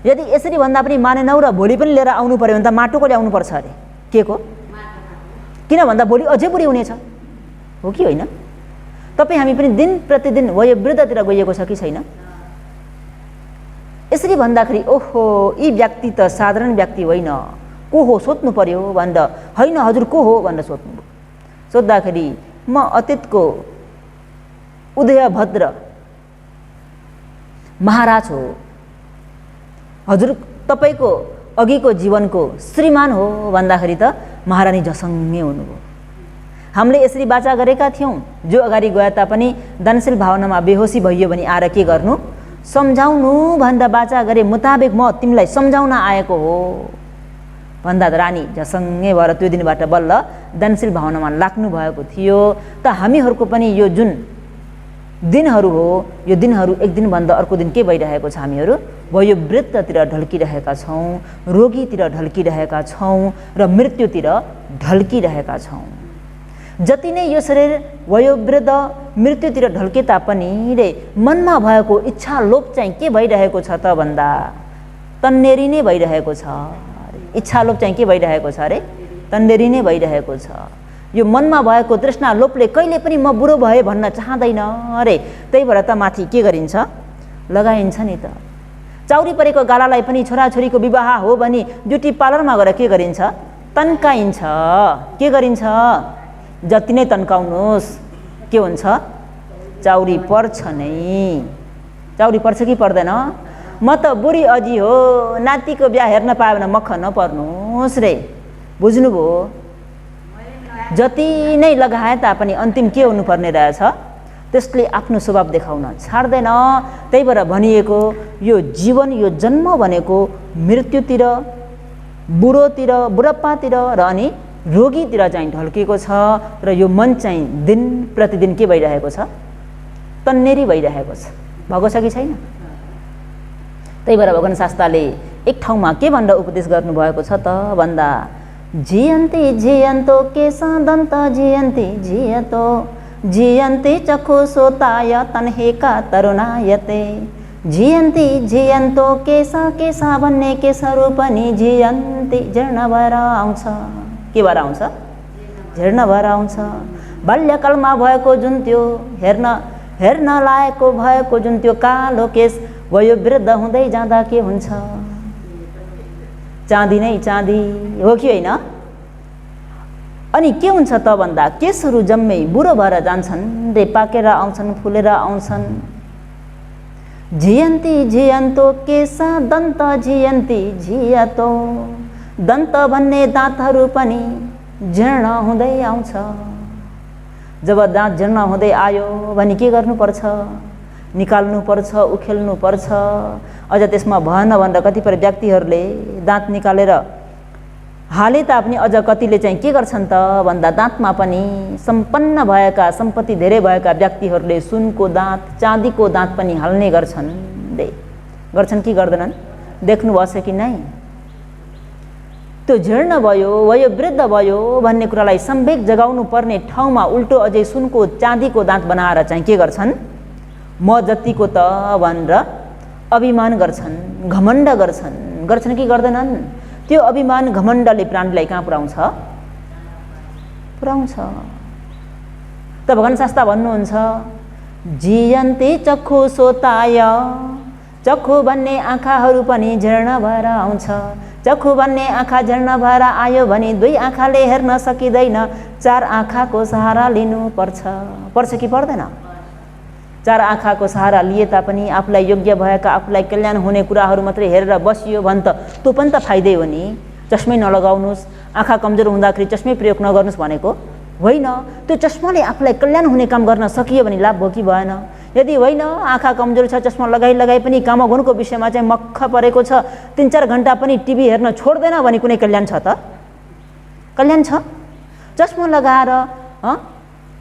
यदि यसरी भन्दा पनि मानेनौ र भोलि पनि लिएर आउनु पर्यो भने त माटोको ल्याउनु पर्छ अरे। के को? किन भन्दा भोलि अझै बुढी हुनेछ, हो कि होइन? तपाईँ हामी पनि दिन प्रतिदिन वयोवृद्धतिर गइएको छ कि छैन? यसरी भन्दाखेरि ओहो यी व्यक्ति त साधारण व्यक्ति होइन, को हो सोध्नु पर्यो भन्दा होइन हजुर को हो भनेर सोध्नुभयो। सोद्धाखेरि म अतीतको उदयभद्र महाराज हो, हजुर तपाईँको अघिको जीवनको श्रीमान हो भन्दाखेरि त महारानी झसङ्गै हुनुभयो। हामीले यसरी वाचा गरेका थियौँ, जो अगाडि गए तापनि दानशील भावनामा बेहोसी भइयो भने आएर के गर्नु, सम्झाउनु भनेर वाचा गरे मुताबिक म तिमीलाई सम्झाउन आएको हो भन्दा रानी झसङ्गै भएर त्यो दिनबाट बल्ल दानशील भावनामा लाग्नु भएको थियो। त हामीहरूको पनि यो जुन दिनहरू हो, यो दिनहरू एक दिनभन्दा अर्को दिन के भइरहेको छ, हामीहरू वयोवृद्धतिर ढल्किरहेका छौँ, रोगीतिर ढल्किरहेका छौँ र मृत्युतिर ढल्किरहेका छौँ। जति नै यो शरीर वयोवृद्ध मृत्युतिर ढल्के तापनि रे मनमा भएको इच्छा लोभ चाहिँ के भइरहेको छ त भन्दा तन्नेरी नै भइरहेको छ। इच्छा लोभ चाहिँ के भइरहेको छ अरे, तन्नेरी नै भइरहेको छ। यो मनमा भएको तृष्णा लोभले कहिले पनि म बुढो भए भन्न चाहँदैन अरे, त्यही भएर त माथि के गरिन्छ, लगाइन्छ नि त। चाउरी परेको गालालाई पनि छोराछोरीको विवाह हो भने ब्युटी पार्लरमा गएर के गरिन्छ, तन्काइन्छ। के गरिन्छ, जति नै तन्काउनुहोस् के हुन्छ, चाउरी पर्छ नै। चाउरी पर्छ कि पर्दैन, म त बुढी अजी हो, नातिको बिहा हेर्न पायो भने मख नपर्नुहोस् रे, बुझ्नुभयो। जति नै लगाए तापनि अन्तिम के हुनुपर्ने रहेछ, त्यसले आफ्नो स्वभाव देखाउन छाड्दैन। त्यही भएर भनिएको यो जीवन, यो जन्म भनेको मृत्युतिर, बुढोतिर, बुढप्पातिर र अनि रोगीतिर चाहिँ ढल्केको छ र यो मन चाहिँ दिन प्रतिदिन के भइरहेको छ, तन्नेरी भइरहेको छ। भएको छ कि छैन? त्यही भएर भगवान शास्त्रले एक ठाउँमा के भनेर उपदेश गर्नुभएको छ त भन्दा जियन्ति जियन्तो केश दन्त जियन्ति जियतो जियन्ति चक्षु सोताय तन्हेका तरुणायते जियन्ति जियन्तो केश केश भन्ने केशहरू पनि जियन्ति जीर्ण भएर आउँछ। के भएर आउँछ, जीर्ण भएर आउँछ। बाल्यकालमा भएको जुन त्यो हेर्न लायकको भएको जुन त्यो कालो केश वयोवृद्ध हुँदै जाँदा के हुन्छ, चाँदी नै चाँदी हो कि होइन? अनि के हुन्छ त भन्दा केशहरू जम्मै बुढो भएर जान्छन् रे, पाकेर आउँछन्, फुलेर आउँछन्। जियन्ति जियन्तो केश दन्त जियन्ति जियतो, दन्त भन्ने दाँतहरू पनि जीर्ण हुँदै आउँछ। जब दाँत जीर्ण हुँदै आयो भने के गर्नुपर्छ, निकाल्नुपर्छ, उखेल्नुपर्छ। अझ त्यसमा भएन भनेर कतिपय व्यक्तिहरूले दाँत निकालेर हाले तापनि अझ कतिले चाहिँ के गर्छन् त भन्दा दाँतमा पनि सम्पन्न भएका, सम्पत्ति धेरै भएका व्यक्तिहरूले सुनको दाँत, चाँदीको दाँत पनि हाल्ने गर्छन् रे। गर्छन् कि गर्दैनन्, देख्नुभएको छ कि नै? त्यो जीर्ण भयो, वयोवृद्ध भयो भन्ने कुरालाई सम्वेक जगाउनु पर्ने ठाउँमा उल्टो अझै सुनको, चाँदीको दाँत बनाएर चाहिँ के गर्छन्, म जतिको त भनेर अभिमान गर्छन्, घमण्ड गर्छन्। गर्छन् कि गर्दैनन्? त्यो अभिमान घमण्डले प्राणीलाई कहाँ पुर्याउँछ, पुर्याउँछ। त भगवान शास्त्र भन्नुहुन्छ जियन्ति चक्षु सोताय, चक्षु भन्ने आँखाहरू पनि जीर्ण भएर आउँछ। चक्षु भन्ने आँखा जीर्ण भएर आयो भने दुई आँखाले हेर्न सकिँदैन, चार आँखाको सहारा लिनुपर्छ। पर्छ कि पर्दैन? चार आँखाको सहारा लिए तापनि आफूलाई योग्य भएका, आफूलाई कल्याण हुने कुराहरू मात्रै हेरेर बसियो भने त त्यो पनि त फाइदै हो नि। चस्मै नलगाउनुहोस्, आँखा कमजोर हुँदाखेरि चस्मै प्रयोग नगर्नुहोस् भनेको होइन। त्यो चस्माले आफूलाई कल्याण हुने काम गर्न सकियो भने लाभ भयो कि भएन? यदि होइन, आँखा कमजोर छ, चस्मा लगाई पनि कामगुणको विषयमा चाहिँ मक्ख परेको छ, 3-4 घन्टा पनि टिभी हेर्न छोड्दैन भने कुनै कल्याण छ त? कल्याण छ? चस्मा लगाएर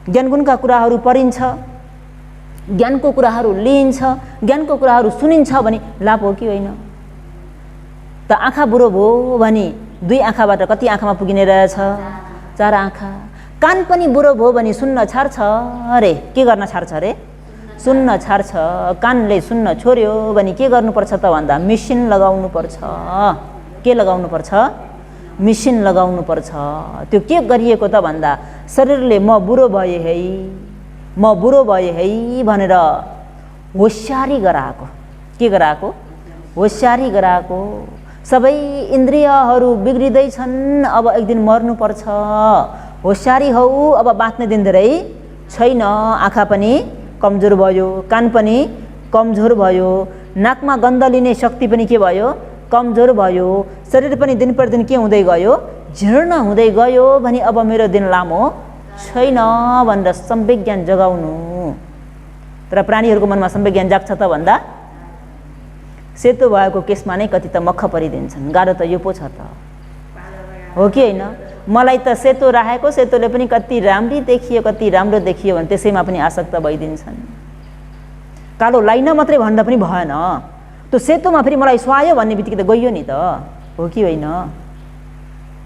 ज्ञानगुणका कुराहरू पढिन्छ, ज्ञानको कुराहरू लिइन्छ, ज्ञानको कुराहरू सुनिन्छ भने लाभ हो कि होइन? त आँखा बुढो भयो भने दुई आँखाबाट कति आँखामा पुगिने रहेछ? 4 आँखा। कान पनि बुढो भयो भने सुन्न छाड्छ अरे। के गर्न छाड्छ अरे? सुन्न छाड्छ। कानले सुन्न छोड्यो भने के गर्नुपर्छ त भन्दा मेसिन लगाउनुपर्छ। के लगाउनुपर्छ? मेसिन लगाउनुपर्छ। त्यो के गरिएको त भन्दा शरीरले म बुढो भए है, म बुढो भए है भनेर होसियारी गराएको। के गराएको? होसियारी गराएको। सबै इन्द्रियहरू बिग्रिँदैछन्, अब एक दिन मर्नुपर्छ। होसियारी हौ, अब बाँच्ने दिन धेरै छैन। आँखा पनि कमजोर भयो, कान पनि कमजोर भयो, नाकमा गन्ध लिने शक्ति पनि के भयो? कमजोर भयो। शरीर पनि दिन प्रतिदिन के हुँदै गयो? जीर्ण हुँदै गयो भने अब मेरो दिन लामो छैन भनेर सम्वेक ज्ञान जगाउनु। तर प्राणीहरूको मनमा सम्वेक ज्ञान जाग्छ त भन्दा सेतो भएको केसमा नै कति त मख परिदिन्छन्। गाह्रो त यो पो छ त, हो कि होइन? मलाई त सेतो राखेको सेतोले पनि कति राम्री देखियो कति राम्रो देखियो भने त्यसैमा पनि आसक्त भइदिन्छन्। कालो लाइन मात्रै भन्दा पनि भएन, त्यो सेतोमा फेरि मलाई सुहायो भन्ने बित्तिकै त गइयो नि त, हो कि होइन?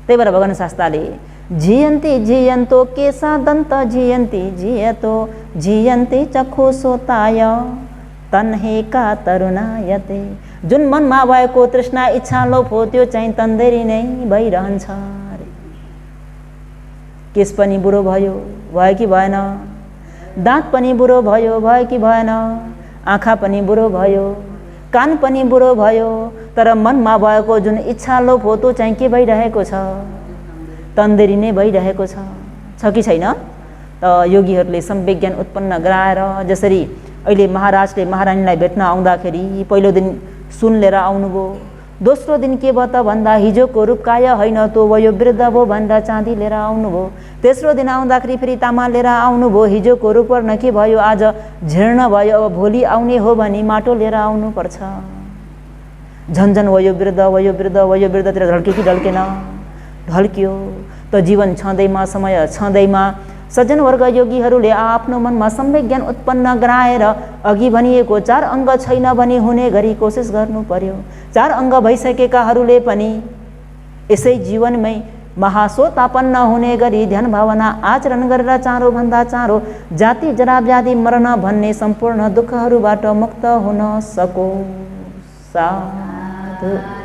त्यही भएर भगवान शास्त्रले जियन्ति जियन्तो केशा दन्त जियन्ति जियतो जियन्ति चक्षुसोताय तन्हेका तरुणायते। जुन मनमा भएको तृष्णा इच्छा लोभ हो त्यो चाहिँ तन्देरी नै भइरहन्छ अरे। केश पनि बुढो भयो कि भएन? दाँत पनि बुढो भयो कि भएन? आँखा पनि बुढो भयो, कान पनि बुढो भयो, तर मनमा भएको जुन इच्छा लोभ हो त्यो चाहिँ के भइरहेको छ? तन्देरी नै भइरहेको छ कि छैन? त योगीहरूले सम्वेक ज्ञान उत्पन्न गराएर, जसरी अहिले महाराजले महारानीलाई भेट्न आउँदाखेरि पहिलो दिन सुन लिएर आउनुभयो, दोस्रो दिन के भयो त भन्दा हिजोको रूपकाय होइन त्यो वयोवृद्ध भयो भन्दा चाँदी लिएर आउनुभयो, तेस्रो दिन आउँदाखेरि फेरि तामा लिएर आउनुभयो, हिजोको रूपवर्ण के भयो आज जीर्ण भयो, अब भोलि आउने हो भने माटो लिएर आउनुपर्छ। झन्झन वयोवृद्ध वयोवृद्ध वयोवृद्धतिर ढल्क्यो कि ढल्केन? ढल्क्यो। त जीवन छँदैमा समय छँदैमा सज्जन वर्ग योगीहरूले आफ्नो मनमा सम्वेक ज्ञान उत्पन्न गराएर अघि भनिएको 4 अङ्ग छैन भने हुने गरी कोसिस गर्नु पर्यो। 4 अङ्ग भइसकेकाहरूले पनि यसै जीवनमै महासोतापन्न हुने गरी ध्यान भावना आचरण गरेर चाँडो भन्दा चाँडो जाति जरा व्याधि मरण भन्ने सम्पूर्ण दुःखहरूबाट मुक्त हुन सको। साधु।